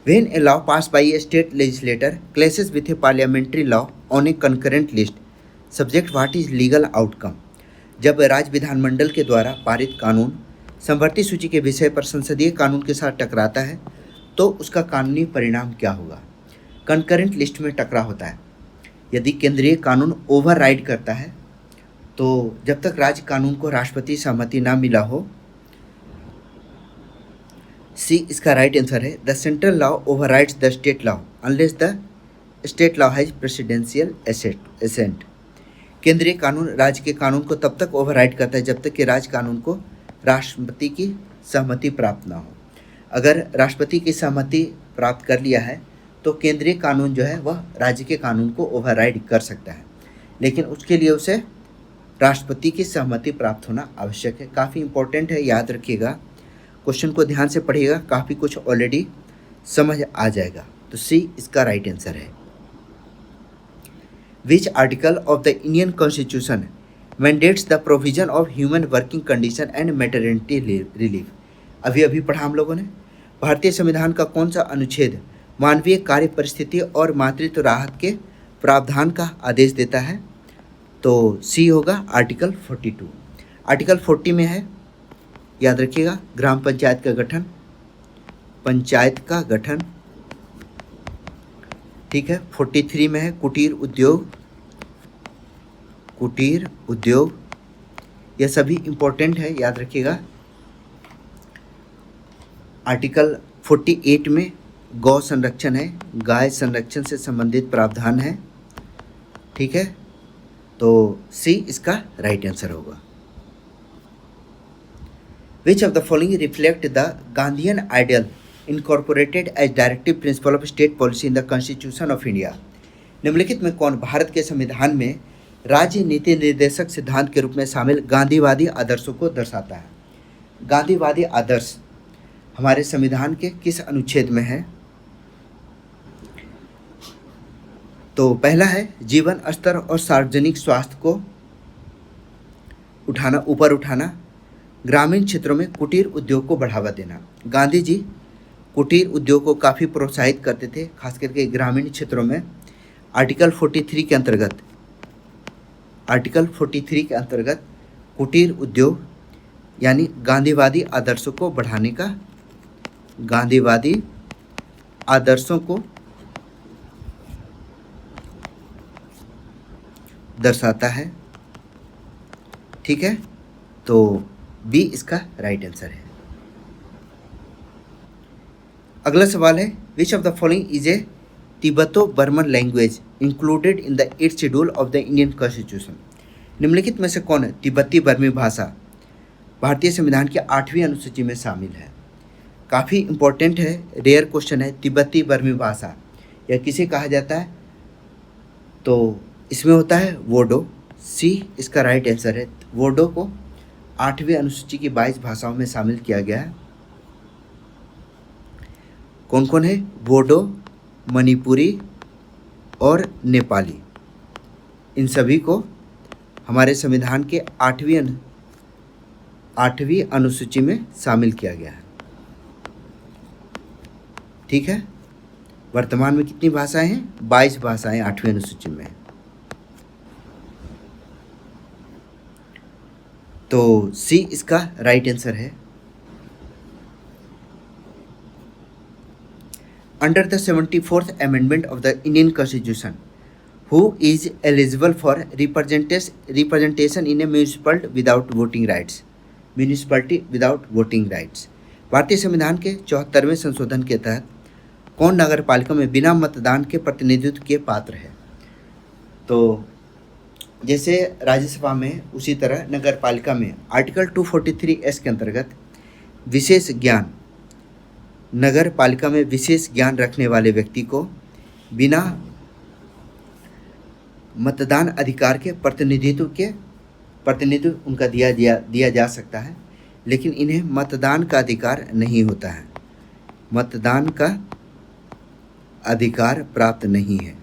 When a law passed by a state legislator clashes with a parliamentary law on a concurrent list, subject what is legal outcome? जब राज्य विधानमंडल के द्वारा पारित कानून समवर्ती सूची के विषय पर संसदीय कानून के साथ टकराता है तो उसका कानूनी परिणाम क्या होगा? कंकरेंट लिस्ट में टकरा होता है। यदि केंद्रीय कानून ओवरराइड करता है तो जब तक राज्य कानून को राष्ट्रपति सहमति ना मिला हो, सी इसका राइट आंसर है। The central law overrides the state law unless the state law has presidential assent. केंद्रीय कानून राज्य के कानून को तब तक ओवरराइड करता है जब तक कि राज्य कानून को राष्ट्रपति की सहमति प्राप्त ना हो। अगर राष्ट्रपति की सहमति प्राप्त कर लिया है तो केंद्रीय कानून जो है वह राज्य के कानून को ओवरराइड कर सकता है, लेकिन उसके लिए उसे राष्ट्रपति की सहमति प्राप्त होना आवश्यक है। काफ़ी इंपॉर्टेंट है, याद रखिएगा। क्वेश्चन को ध्यान से पढ़िएगा, काफ़ी कुछ ऑलरेडी समझ आ जाएगा। तो सी इसका राइट आंसर है। Which article of the Indian constitution mandates the provision of human working condition and maternity relief. अभी अभी पढ़ा हम लोगों ने। भारतीय संविधान का कौन सा अनुच्छेद मानवीय कार्य परिस्थिति और मातृत्व राहत के प्रावधान का आदेश देता है? तो सी होगा आर्टिकल 42। आर्टिकल 40 में है, याद रखिएगा, ग्राम पंचायत का गठन, पंचायत का गठन, ठीक है। 43 में है कुटीर उद्योग, कुटीर उद्योग, यह सभी इंपॉर्टेंट है, याद रखिएगा। आर्टिकल 48 में गौ संरक्षण है, गाय संरक्षण से संबंधित प्रावधान है, ठीक है। तो सी इसका राइट आंसर होगा। Which of the following reflect the Gandhian ideal incorporated as directive principle of state policy in the constitution of India? निम्नलिखित में कौन भारत के संविधान में राज्य नीति निर्देशक सिद्धांत के रूप में शामिल गांधीवादी आदर्शों को दर्शाता है? गांधीवादी आदर्श हमारे संविधान के किस अनुच्छेद में है? तो पहला है जीवन स्तर और सार्वजनिक स्वास्थ्य को ऊपर उठाना, ग्रामीण क्षेत्रों में कुटीर उद्योग को बढ़ावा देना। गांधी जी कुटीर उद्योग को काफ़ी प्रोत्साहित करते थे, खास करके ग्रामीण क्षेत्रों में। आर्टिकल 43 के अंतर्गत, आर्टिकल 43 के अंतर्गत कुटीर उद्योग यानी गांधीवादी आदर्शों को बढ़ाने का, गांधीवादी आदर्शों को दर्शाता है, ठीक है। तो बी इसका राइट आंसर है। अगला सवाल है which of the following is a Tibeto Burman language included in the 8th schedule of the Indian constitution? निम्नलिखित में से कौन तिब्बती बर्मी भाषा भारतीय संविधान की 8वीं अनुसूची में शामिल है? काफ़ी इंपॉर्टेंट है, रेयर क्वेश्चन है। तिब्बती बर्मी भाषा यह किसे कहा जाता है? तो इसमें होता है वोडो। सी इसका राइट आंसर है। वोडो को 8वीं अनुसूची की 22 भाषाओं में शामिल किया गया है। कौन कौन है? वोडो, मणिपुरी और नेपाली। इन सभी को हमारे संविधान के 8वीं अनुसूची में शामिल किया गया है, ठीक है। वर्तमान में कितनी भाषाएं हैं? 22 भाषाएं 8वीं अनुसूची में। तो सी इसका राइट आंसर है। Under the 74th amendment of the Indian constitution who is eligible for representation in A municipal without voting rights? Municipality without voting rights. भारतीय संविधान के 74वें संशोधन के तहत कौन नगर पालिका में बिना मतदान के प्रतिनिधित्व के पात्र है? तो जैसे राज्यसभा में उसी तरह नगर पालिका में आर्टिकल 243S के अंतर्गत विशेष ज्ञान, नगर पालिका में विशेष ज्ञान रखने वाले व्यक्ति को बिना मतदान अधिकार के प्रतिनिधित्व उनका दिया जा सकता है, लेकिन इन्हें मतदान का अधिकार नहीं होता है, मतदान का अधिकार प्राप्त नहीं है,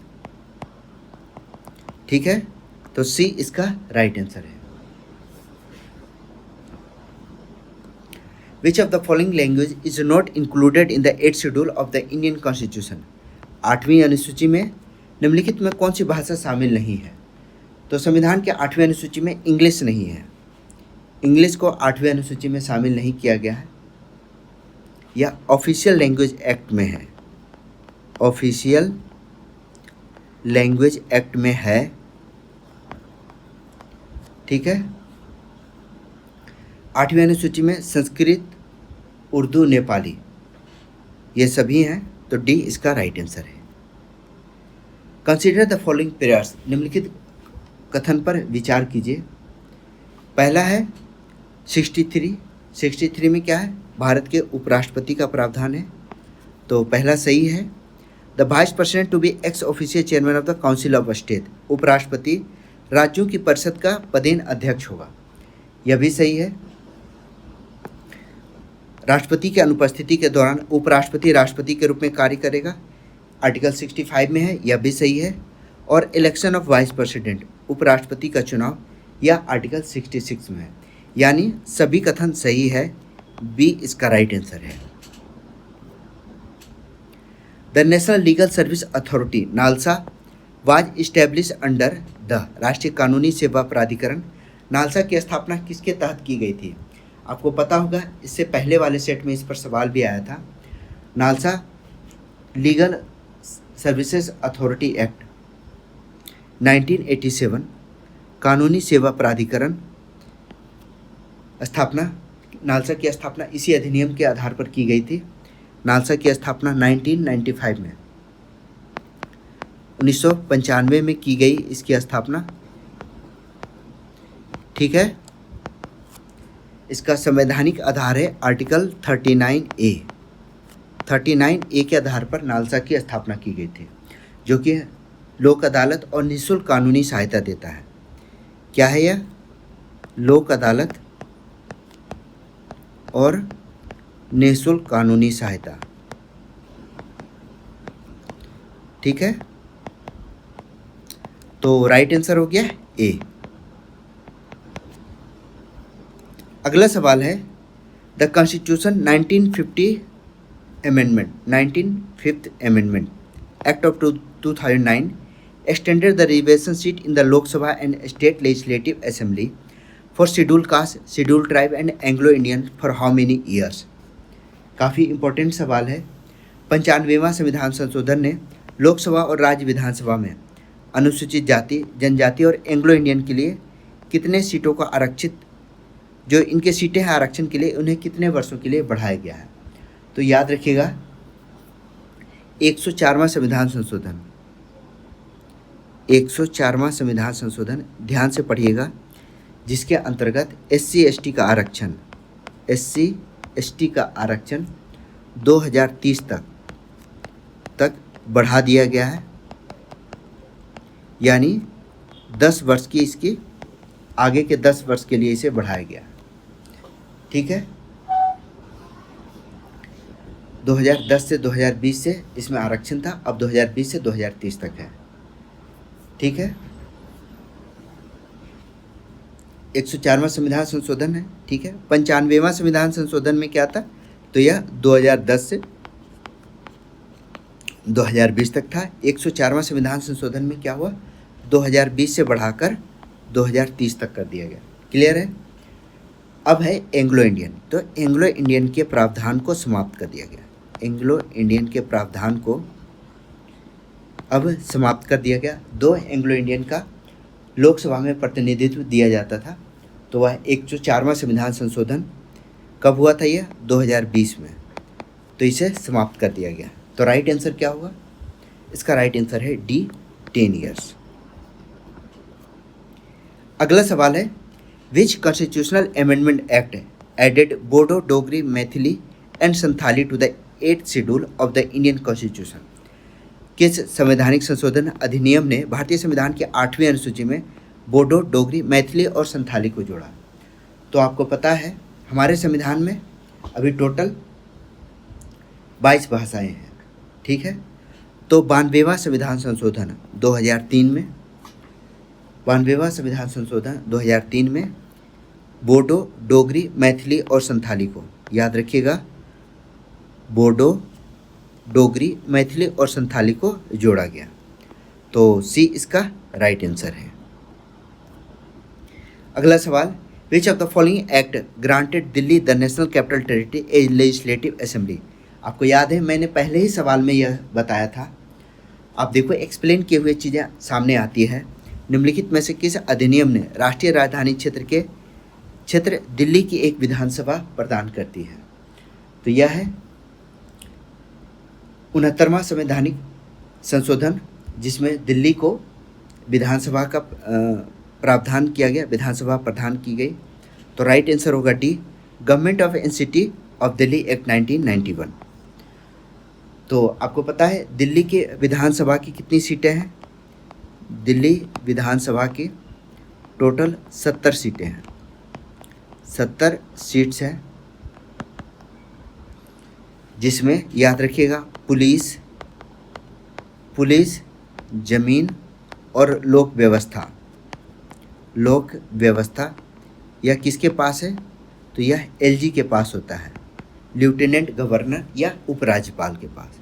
ठीक है। तो सी इसका राइट आंसर है। Which of the following language is not included in the 8th schedule of the Indian constitution? 8वीं अनुसूची में निम्नलिखित में कौन सी भाषा शामिल नहीं है? तो संविधान के 8वीं अनुसूची में इंग्लिश नहीं है। इंग्लिश को 8वीं अनुसूची में शामिल नहीं किया गया है। यह ऑफिशियल लैंग्वेज एक्ट में है, ऑफिशियल लैंग्वेज एक्ट में है, ठीक है। 8वीं अनुसूची में संस्कृत, उर्दू, नेपाली ये सभी हैं, तो डी इसका राइट आंसर है। कंसीडर द फॉलोइंग पेयर्स, निम्नलिखित कथन पर विचार कीजिए। पहला है 63 में क्या है, भारत के उपराष्ट्रपति का प्रावधान है, तो पहला सही है। The vice president to be ex officio chairman of the council of state, उपराष्ट्रपति राज्यों की परिषद का पदेन अध्यक्ष होगा, यह भी सही है। राष्ट्रपति की अनुपस्थिति के दौरान उपराष्ट्रपति राष्ट्रपति के रूप में कार्य करेगा, आर्टिकल 65 में है, यह भी सही है। और इलेक्शन ऑफ वाइस प्रेसिडेंट, उपराष्ट्रपति का चुनाव, यह आर्टिकल 66 में है, यानी सभी कथन सही है, बी इसका राइट आंसर है। The national legal service authority NALSA was establish under the, राष्ट्रीय कानूनी सेवा प्राधिकरण नालसा की स्थापना किसके तहत की गई थी? आपको पता होगा, इससे पहले वाले सेट में इस पर सवाल भी आया था। NALSA legal services authority act 1987, कानूनी सेवा प्राधिकरण स्थापना, नालसा की स्थापना इसी अधिनियम के आधार पर की गई थी। नालसा की स्थापना 1995 में, 1995 में की गई इसकी स्थापना, ठीक है। इसका संवैधानिक आधार है आर्टिकल 39A। 39A के आधार पर नालसा की स्थापना की गई थी, जो कि लोक अदालत और निःशुल्क कानूनी सहायता देता है। क्या है यह? लोक अदालत और निःशुल्क कानूनी सहायता, ठीक है। तो राइट आंसर हो गया ए। अगला सवाल है, the constitution 1950 amendment, 19th amendment act of 2009 extended the reservation seat in the Lok Sabha and state legislative assembly for scheduled caste, scheduled tribe and Anglo-Indian for how many years? काफ़ी important सवाल है। 95वां संविधान संशोधन ने लोकसभा और राज्य विधानसभा में अनुसूचित जाति, जनजाति और एंग्लो इंडियन के लिए कितने सीटों को आरक्षित, जो इनके सीटें हैं आरक्षण के लिए, उन्हें कितने वर्षों के लिए बढ़ाया गया है? तो याद रखिएगा 104वां संविधान संशोधन, 104वां संविधान संशोधन ध्यान से पढ़िएगा, जिसके अंतर्गत SC ST का आरक्षण, SC ST का आरक्षण 2030 तक बढ़ा दिया गया है, यानी 10 वर्ष की इसकी, आगे के 10 वर्ष के लिए इसे बढ़ाया गया, ठीक है। 2010 से 2020 से इसमें आरक्षण था, अब 2020 से 2030 तक है, ठीक है। 104वां संविधान संशोधन है, ठीक है। 95वां संविधान संशोधन में क्या था? तो यह 2010 से 2020 तक था। 104वां संविधान संशोधन में क्या हुआ? 2020 से बढ़ाकर 2030 तक कर दिया गया। क्लियर है? अब है एंग्लो इंडियन, तो एंग्लो इंडियन के प्रावधान को समाप्त कर दिया गया। एंग्लो इंडियन के प्रावधान को अब समाप्त कर दिया गया। 2 एंग्लो इंडियन का लोकसभा में प्रतिनिधित्व दिया जाता था, तो वह 104वां संविधान संशोधन कब हुआ था? यह 2020 में, तो इसे समाप्त कर दिया गया। तो राइट आंसर क्या होगा? इसका राइट आंसर है डी, 10 ईयर्स। अगला सवाल है, which constitutional amendment act added Bodo, Dogri, Maithili and Santhali to the 8th schedule of the Indian constitution? किस संवैधानिक संशोधन अधिनियम ने भारतीय संविधान की 8वीं अनुसूची में बोडो, डोगरी, मैथिली और संथाली को जोड़ा? तो आपको पता है हमारे संविधान में अभी टोटल 22 भाषाएं हैं, ठीक है। तो 92वां संविधान संशोधन 2003 में, 92वां संविधान संशोधन 2003 में बोडो, डोगरी, मैथिली और संथाली को, याद रखिएगा, बोडो, डोगरी, मैथिली और संथाली को जोड़ा गया। तो सी इसका राइट आंसर है। अगला सवाल, विच of the following act granted Delhi the national capital territory A legislative assembly? आपको याद है मैंने पहले ही सवाल में यह बताया था। आप देखो एक्सप्लेन किए हुए चीज़ें सामने आती है। निम्नलिखित में से किस अधिनियम ने राष्ट्रीय राजधानी क्षेत्र दिल्ली की एक विधानसभा प्रदान करती है? तो यह है 69वां संवैधानिक संशोधन, जिसमें दिल्ली को विधानसभा का प्रावधान किया गया, विधानसभा प्रदान की गई। तो राइट आंसर होगा D, government of and city of Delhi act 1991। तो आपको पता है दिल्ली के विधानसभा की कितनी सीटें हैं? दिल्ली विधानसभा की टोटल 70 सीटें हैं, 70 सीट्स हैं, जिसमें याद रखिएगा पुलिस, जमीन और लोक व्यवस्था यह किसके पास है? तो यह एलजी के पास होता है, लेफ्टिनेंट गवर्नर या उपराज्यपाल के पास।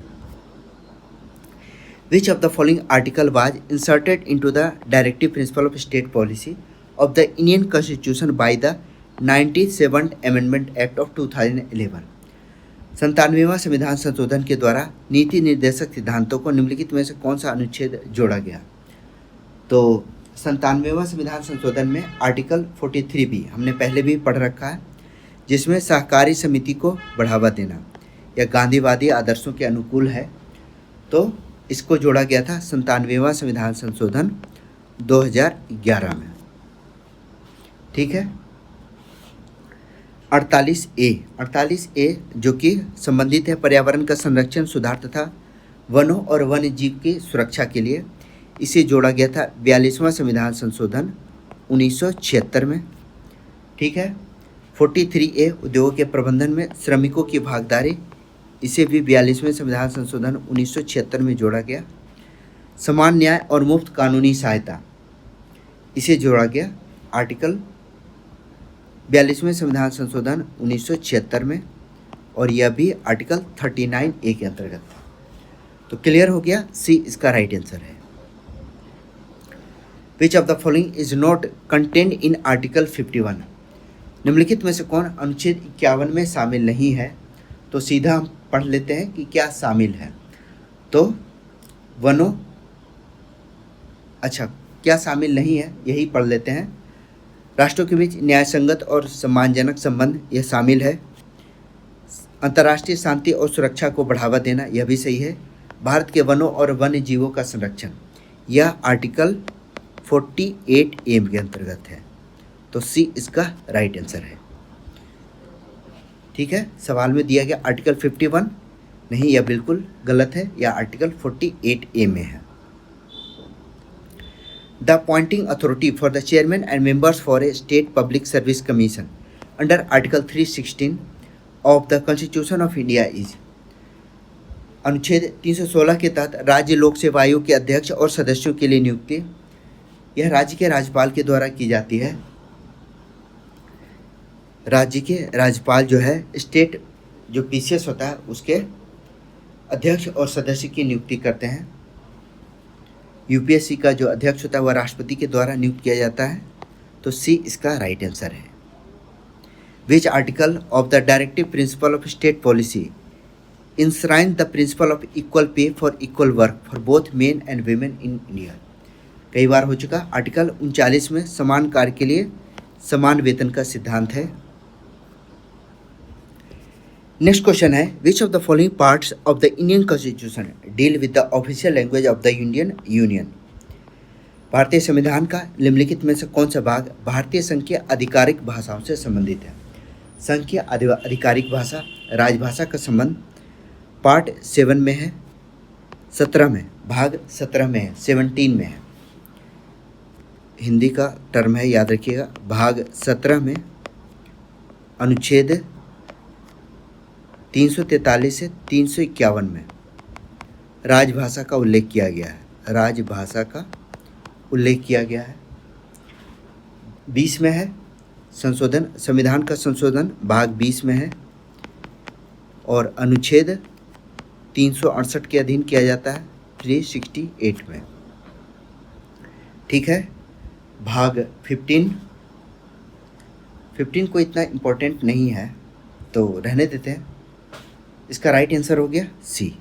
Which of the following article was inserted into the directive principle of state policy of the Indian Constitution by the 97th Amendment Act of 2011? 97वां संविधान संशोधन के द्वारा नीति निर्देशक सिद्धांतों को निम्नलिखित में से कौन सा अनुच्छेद जोड़ा गया? तो 97वां संविधान संशोधन में आर्टिकल 43 भी हमने पहले भी पढ़ रखा है, जिसमें सहकारी समिति को बढ़ावा देना या गांधीवादी आदर्शों के अनुकूल है। तो इसको जोड़ा गया था 97वां संविधान संशोधन 2011 में। ठीक है। 48A जो कि संबंधित है पर्यावरण का संरक्षण, सुधार तथा वनों और वन्य जीव की सुरक्षा के लिए, इसे जोड़ा गया था 42वां संविधान संशोधन 1976 में। ठीक है। 43A उद्योगों के प्रबंधन में श्रमिकों की भागीदारी, इसे भी 42वें संविधान संशोधन 1976 में जोड़ा गया। समान न्याय और मुफ्त कानूनी सहायता, इसे जोड़ा गया आर्टिकल 42वें संविधान संशोधन 1976 में, और यह भी आर्टिकल 39A के अंतर्गत था। तो क्लियर हो गया, सी इसका राइट आंसर है। Which of the following is not contained in article 51? निम्नलिखित में से कौन अनुच्छेद 51 में शामिल नहीं है? तो सीधा हम पढ़ लेते हैं कि क्या शामिल है। तो क्या शामिल नहीं है यही पढ़ लेते हैं। राष्ट्रों के बीच न्यायसंगत और सम्मानजनक संबंध, यह शामिल है। अंतर्राष्ट्रीय शांति और सुरक्षा को बढ़ावा देना, यह भी सही है। भारत के वनों और वन्य जीवों का संरक्षण, यह आर्टिकल 48A के अंतर्गत है। तो सी इसका राइट आंसर है। ठीक है। सवाल में दिया गया आर्टिकल 51 नहीं, यह बिल्कुल गलत है, यह आर्टिकल 48A में है। The appointing authority for the chairman and members for a state public service commission under article 316 of the constitution of India is? अनुच्छेद 316 के तहत राज्य लोक सेवा आयोग के अध्यक्ष और सदस्यों के लिए नियुक्ति, यह राज्य के राज्यपाल के द्वारा की जाती है। राज्य के राज्यपाल जो है, स्टेट जो पीसीएस होता है उसके अध्यक्ष और सदस्य की नियुक्ति करते हैं। यूपीएससी का जो अध्यक्ष होता है वह राष्ट्रपति के द्वारा नियुक्त किया जाता है। तो सी इसका राइट आंसर है। Which article of the directive principle of state policy इंश्राइन the principle of equal pay for equal work for both men and women in India? कई बार हो चुका। आर्टिकल 39 में समान कार्य के लिए समान वेतन का सिद्धांत है। नेक्स्ट क्वेश्चन है, which of the following parts of the Indian constitution deal with the official language of the Indian union? भारतीय संविधान का निम्नलिखित में से कौन सा भाग भारतीय संघ की आधिकारिक भाषाओं से संबंधित है? संघ की आधिकारिक भाषा, राजभाषा का संबंध पार्ट 7 में है, 17 में, भाग 17 में है, 17 में है। हिंदी का टर्म है, याद रखिएगा। भाग 17 में अनुच्छेद 343 से 351 में राजभाषा का उल्लेख किया गया है। राजभाषा का उल्लेख किया गया है। 20 में है संशोधन, संविधान का संशोधन भाग 20 में है, और अनुच्छेद 368 के अधीन किया जाता है 368 में। ठीक है। भाग 15 को इतना इम्पोर्टेंट नहीं है तो रहने देते हैं। इसका राइट आंसर हो गया C.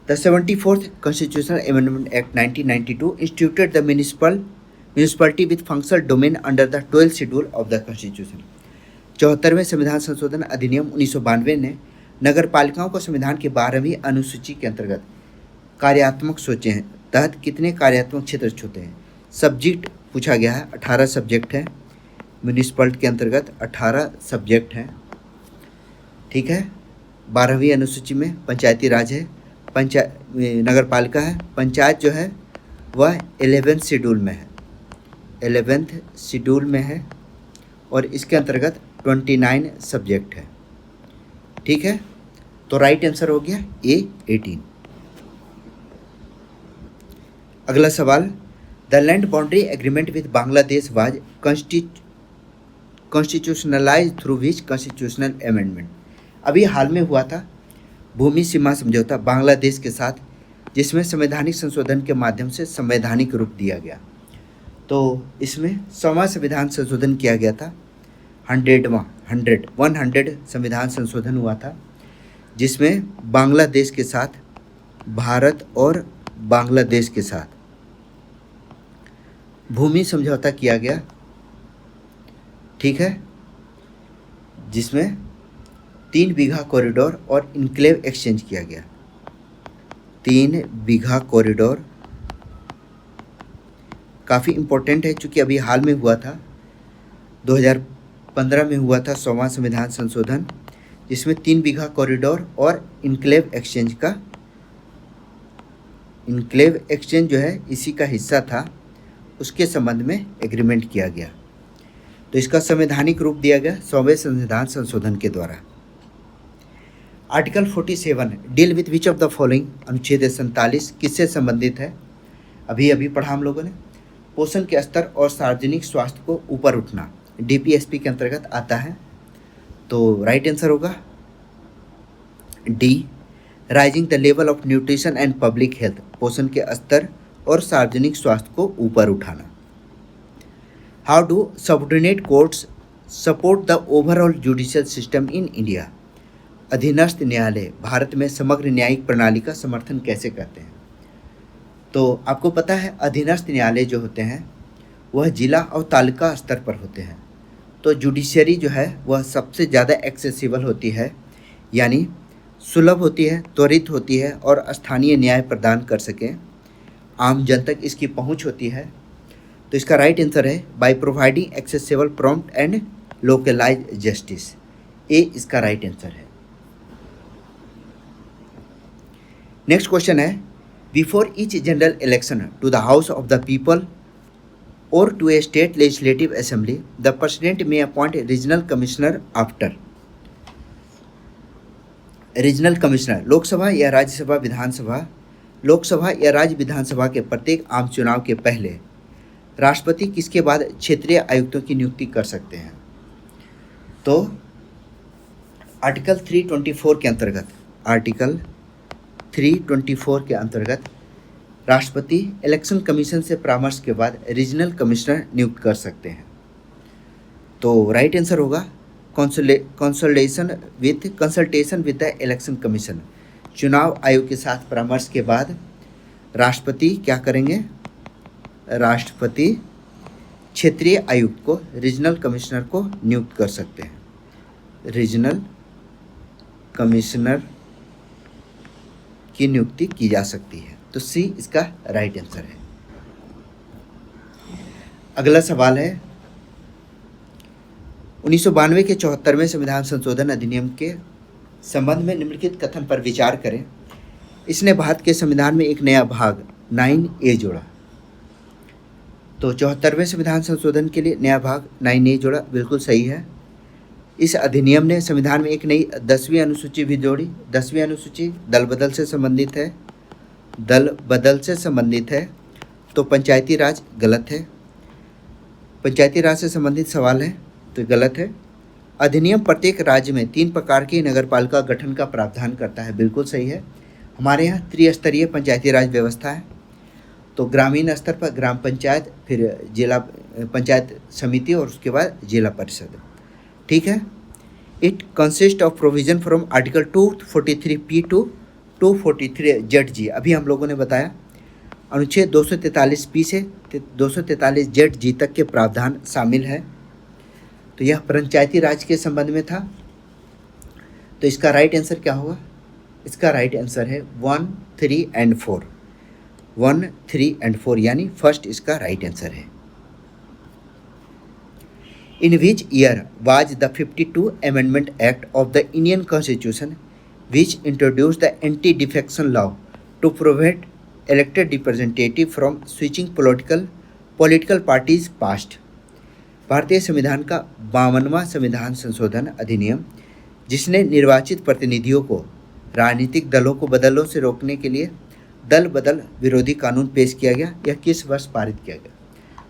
The 74th Constitutional Amendment Act 1992 instituted the municipality with functional domain under the 12th schedule of the Constitution. 74वें संविधान संशोधन अधिनियम 1992 ने नगर पालिकाओं को संविधान की 12वीं अनुसूची के अंतर्गत कार्यात्मक सोचे हैं तहत कितने कार्यात्मक क्षेत्र छूते हैं। सब्जेक्ट पूछा गया है, 18 सब्जेक्ट है। म्यूनिसिपलिटी के अंतर्गत 18 सब्जेक्ट हैं, ठीक है। 12वीं अनुसूची में पंचायती राज है, नगर पालिका है। पंचायत जो है वह 11th शेड्यूल में है, 11th शेड्यूल में है और इसके अंतर्गत 29 सब्जेक्ट है, ठीक है। तो राइट आंसर हो गया A 18। अगला सवाल, the land boundary agreement with Bangladesh was constitutionalized through which constitutional amendment. अभी हाल में हुआ था भूमि सीमा समझौता बांग्लादेश के साथ, जिसमें संवैधानिक संशोधन के माध्यम से संवैधानिक रूप दिया गया। तो इसमें 100वां संविधान संशोधन किया गया था, 100 संविधान संशोधन हुआ था, जिसमें बांग्लादेश के साथ, भारत और बांग्लादेश के साथ भूमि समझौता किया गया, ठीक है, जिसमें 3 बीघा कॉरिडोर और इनक्लेव एक्सचेंज किया गया। 3 बीघा कॉरिडोर काफ़ी इम्पोर्टेंट है, चूँकि अभी हाल में हुआ था, 2015 में हुआ था 100वां संविधान संशोधन, जिसमें 3 बीघा कॉरिडोर और इनक्लेव एक्सचेंज जो है इसी का हिस्सा था, उसके संबंध में एग्रीमेंट किया गया। तो इसका संवैधानिक रूप दिया गया 100वें संविधान संशोधन के द्वारा। Article 47 deal with which of the following, अनुच्छेद 47 किससे संबंधित है। अभी पढ़ा हम लोगों ने। पोषण के स्तर और सार्वजनिक स्वास्थ्य को ऊपर उठना DPSP के अंतर्गत आता है। तो राइट आंसर होगा D, rising the level of nutrition and public health, पोषण के स्तर और सार्वजनिक स्वास्थ्य को ऊपर उठाना। How do subordinate courts support the overall judicial system in India. अधीनस्थ न्यायालय भारत में समग्र न्यायिक प्रणाली का समर्थन कैसे करते हैं। तो आपको पता है अधीनस्थ न्यायालय जो होते हैं वह जिला और तालुका स्तर पर होते हैं। तो जुडिशरी जो है वह सबसे ज़्यादा एक्सेसिबल होती है, यानी सुलभ होती है, त्वरित होती है और स्थानीय न्याय प्रदान कर सकें, आम जन तक इसकी पहुंच होती है। तो इसका राइट आंसर है by providing accessible prompt and localize justice, A इसका राइट आंसर है। नेक्स्ट क्वेश्चन है, before each general election to the house of the people और to a state legislative assembly the president may appoint regional commissioner after. Regional commissioner Lok Sabha या राज्यसभा विधानसभा, लोकसभा या राज्य विधानसभा के प्रत्येक आम चुनाव के पहले राष्ट्रपति किसके बाद क्षेत्रीय आयुक्तों की नियुक्ति कर सकते हैं। तो आर्टिकल 324 के अंतर्गत, आर्टिकल 324 के अंतर्गत राष्ट्रपति इलेक्शन कमीशन से परामर्श के बाद रीजनल कमिश्नर नियुक्त कर सकते हैं। तो राइट आंसर होगा consultation with the election commission, चुनाव आयोग के साथ परामर्श के बाद राष्ट्रपति क्या करेंगे, राष्ट्रपति क्षेत्रीय आयुक्त को, रीजनल कमिश्नर को नियुक्त कर सकते हैं। रीजनल कमिश्नर की नियुक्ति की जा सकती है। तो सी इसका राइट आंसर है। अगला सवाल है, 1992 के 74वें संविधान संशोधन अधिनियम के संबंध में निम्नलिखित कथन पर विचार करें। इसने भारत के संविधान में एक नया भाग 9A जोड़ा। तो 74वें संविधान संशोधन के लिए नया भाग 9A जोड़ा, बिल्कुल सही है। इस अधिनियम ने संविधान में एक नई 10वीं अनुसूची भी जोड़ी। 10वीं अनुसूची दल बदल से संबंधित है, दल बदल से संबंधित है। तो पंचायती राज गलत है, पंचायती राज से संबंधित सवाल है तो गलत है। अधिनियम प्रत्येक राज्य में 3 प्रकार की नगरपालिका गठन का प्रावधान करता है, बिल्कुल सही है। हमारे यहाँ त्रिस्तरीय पंचायती राज व्यवस्था है। तो ग्रामीण स्तर पर ग्राम पंचायत, फिर जिला पंचायत समिति और उसके बाद जिला परिषद, ठीक है। It consist of provision from article 243 P to 243 Z G, अभी हम लोगों ने बताया अनुच्छेद 243 पी से 243 जेड जी तक के प्रावधान शामिल है। तो यह पंचायती राज के संबंध में था। तो इसका राइट आंसर क्या होगा? इसका राइट आंसर है 1, 3 एंड 4। 1, 3 एंड 4 यानी फर्स्ट इसका राइट आंसर है। In which year was the 52 Amendment Act of the Indian Constitution, which introduced the anti-defection law to prevent elected representative from switching political parties passed? भारतीय संविधान का 52वां संविधान संशोधन अधिनियम, जिसने निर्वाचित प्रतिनिधियों को राजनीतिक दलों को बदलों से रोकने के लिए दल बदल विरोधी कानून पेश किया गया, यह किस वर्ष पारित किया गया?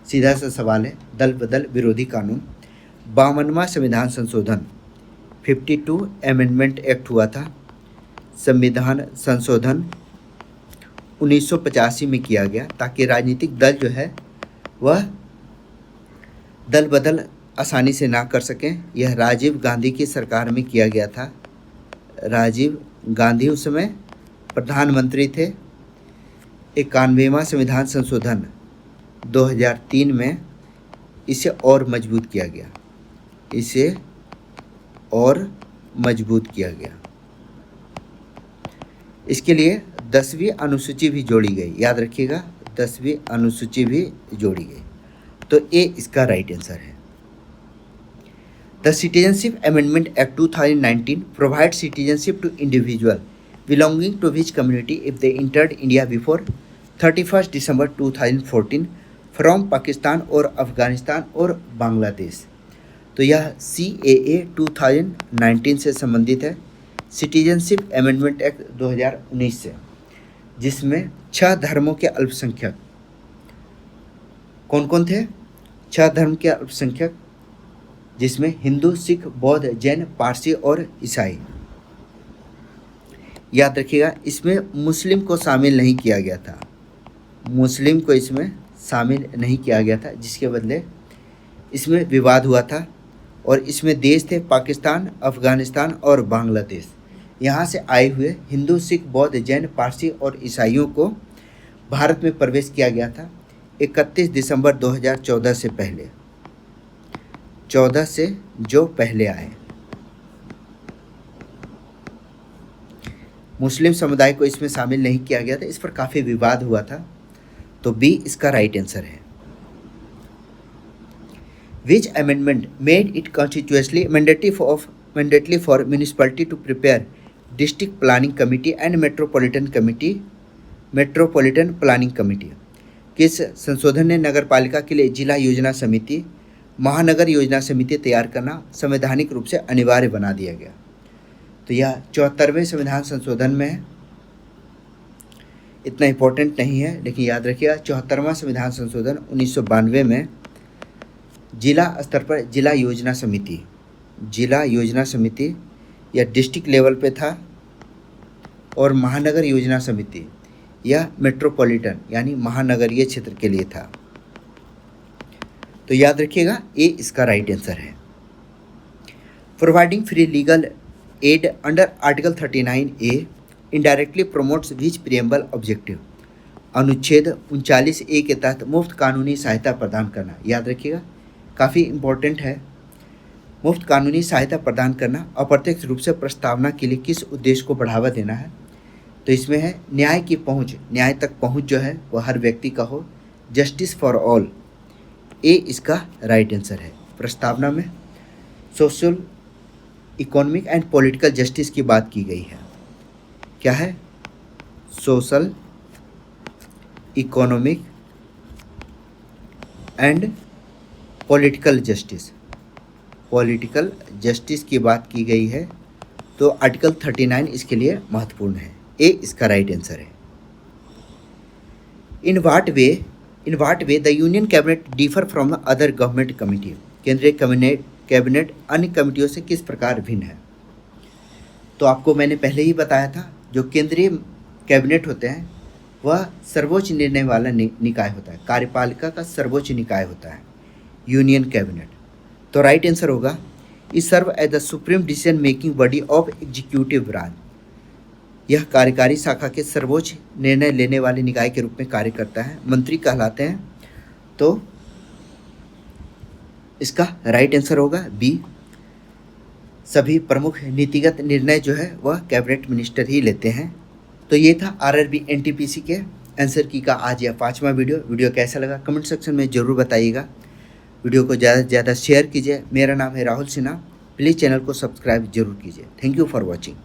सीधा सा सवाल है। दल बदल विरोधी कानून 52वां संविधान संशोधन 52 अमेंडमेंट एक्ट हुआ था। संविधान संशोधन 1985 में किया गया ताकि राजनीतिक दल जो है वह दल बदल आसानी से ना कर सकें। यह राजीव गांधी की सरकार में किया गया था। राजीव गांधी उस समय प्रधानमंत्री थे। 91वां संविधान संशोधन 2003 में इसे और मजबूत किया गया। इसे और मजबूत किया गया। इसके लिए 10वीं अनुसूची भी जोड़ी गई। याद रखिएगा, 10वीं अनुसूची भी जोड़ी गई। तो ए इसका राइट आंसर है। The citizenship amendment act 2019 provide citizenship to individual belonging to which community if they entered India before 31 December 2014 from Pakistan और अफ़गानिस्तान और बांग्लादेश। तो यह CAA 2019 से संबंधित है, सिटीजनशिप अमेंडमेंट एक्ट 2019 से, जिसमें 6 धर्मों के अल्पसंख्यक कौन कौन थे? 6 धर्म के अल्पसंख्यक, जिसमें हिंदू, सिख, बौद्ध, जैन, पारसी और ईसाई। याद रखिएगा, इसमें मुस्लिम को शामिल नहीं किया गया था। मुस्लिम को इसमें शामिल नहीं किया गया था, जिसके बदले इसमें विवाद हुआ था। और इसमें देश थे पाकिस्तान, अफ़गानिस्तान और बांग्लादेश। यहाँ से आए हुए हिंदू, सिख, बौद्ध, जैन, पारसी और ईसाइयों को भारत में प्रवेश किया गया था 31 दिसंबर 2014 से पहले। 14 से जो पहले आए। मुस्लिम समुदाय को इसमें शामिल नहीं किया गया था। इस पर काफ़ी विवाद हुआ था। तो बी इसका राइट आंसर है। Which amendment made it constitutionally mandatory for municipality to prepare district planning committee and metropolitan planning committee? किस संशोधन ने नगर पालिका के लिए जिला योजना समिति, महानगर योजना समिति तैयार करना संवैधानिक रूप से अनिवार्य बना दिया गया? तो यह 74वें संविधान संशोधन में है। इतना इम्पोर्टेंट नहीं है, लेकिन याद रखिएगा 74वां संविधान संशोधन 1992 में जिला स्तर पर जिला योजना समिति या डिस्ट्रिक्ट लेवल पे था, और महानगर योजना समिति या मेट्रोपॉलिटन यानी महानगरीय क्षेत्र के लिए था। तो याद रखिएगा, ए इसका राइट आंसर है। Providing free legal aid under article 39A indirectly promotes which preamble objective? अनुच्छेद 39A के तहत मुफ्त कानूनी सहायता प्रदान करना। याद रखिएगा, काफ़ी इम्पोर्टेंट है। मुफ्त कानूनी सहायता प्रदान करना अप्रत्यक्ष रूप से प्रस्तावना के लिए किस उद्देश्य को बढ़ावा देना है? तो इसमें है न्याय की पहुंच, न्याय तक पहुंच जो है वह हर व्यक्ति का हो, जस्टिस फॉर ऑल। ए इसका राइट आंसर है। प्रस्तावना में social, economic and political justice की बात की गई है। क्या है? Social, economic and political justice की बात की गई है। तो आर्टिकल 39 इसके लिए महत्वपूर्ण है। ए इसका राइट आंसर है। In what way the union cabinet differ from the other government committee? केंद्रीय कैबिनेट अन्य कमिटियों से किस प्रकार भिन्न है? तो आपको मैंने पहले ही बताया था, जो केंद्रीय कैबिनेट होते हैं वह सर्वोच्च निर्णय वाला निकाय होता है, कार्यपालिका का सर्वोच्च निकाय होता है यूनियन कैबिनेट। तो राइट आंसर होगा, E serve as the supreme decision making body of executive branch. यह कार्यकारी शाखा के सर्वोच्च निर्णय लेने वाले निकाय के रूप में कार्य करता है, मंत्री कहलाते हैं। तो इसका राइट आंसर होगा बी। सभी प्रमुख नीतिगत निर्णय जो है वह कैबिनेट मिनिस्टर ही लेते हैं। तो ये था आरआरबी एनटीपीसी के आंसर की का आज यह 5वां वीडियो कैसा लगा कमेंट सेक्शन में ज़रूर बताइएगा। वीडियो को ज़्यादा से ज़्यादा शेयर कीजिए। मेरा नाम है राहुल सिन्हा। प्लीज़ चैनल को सब्सक्राइब जरूर कीजिए। Thank you for watching.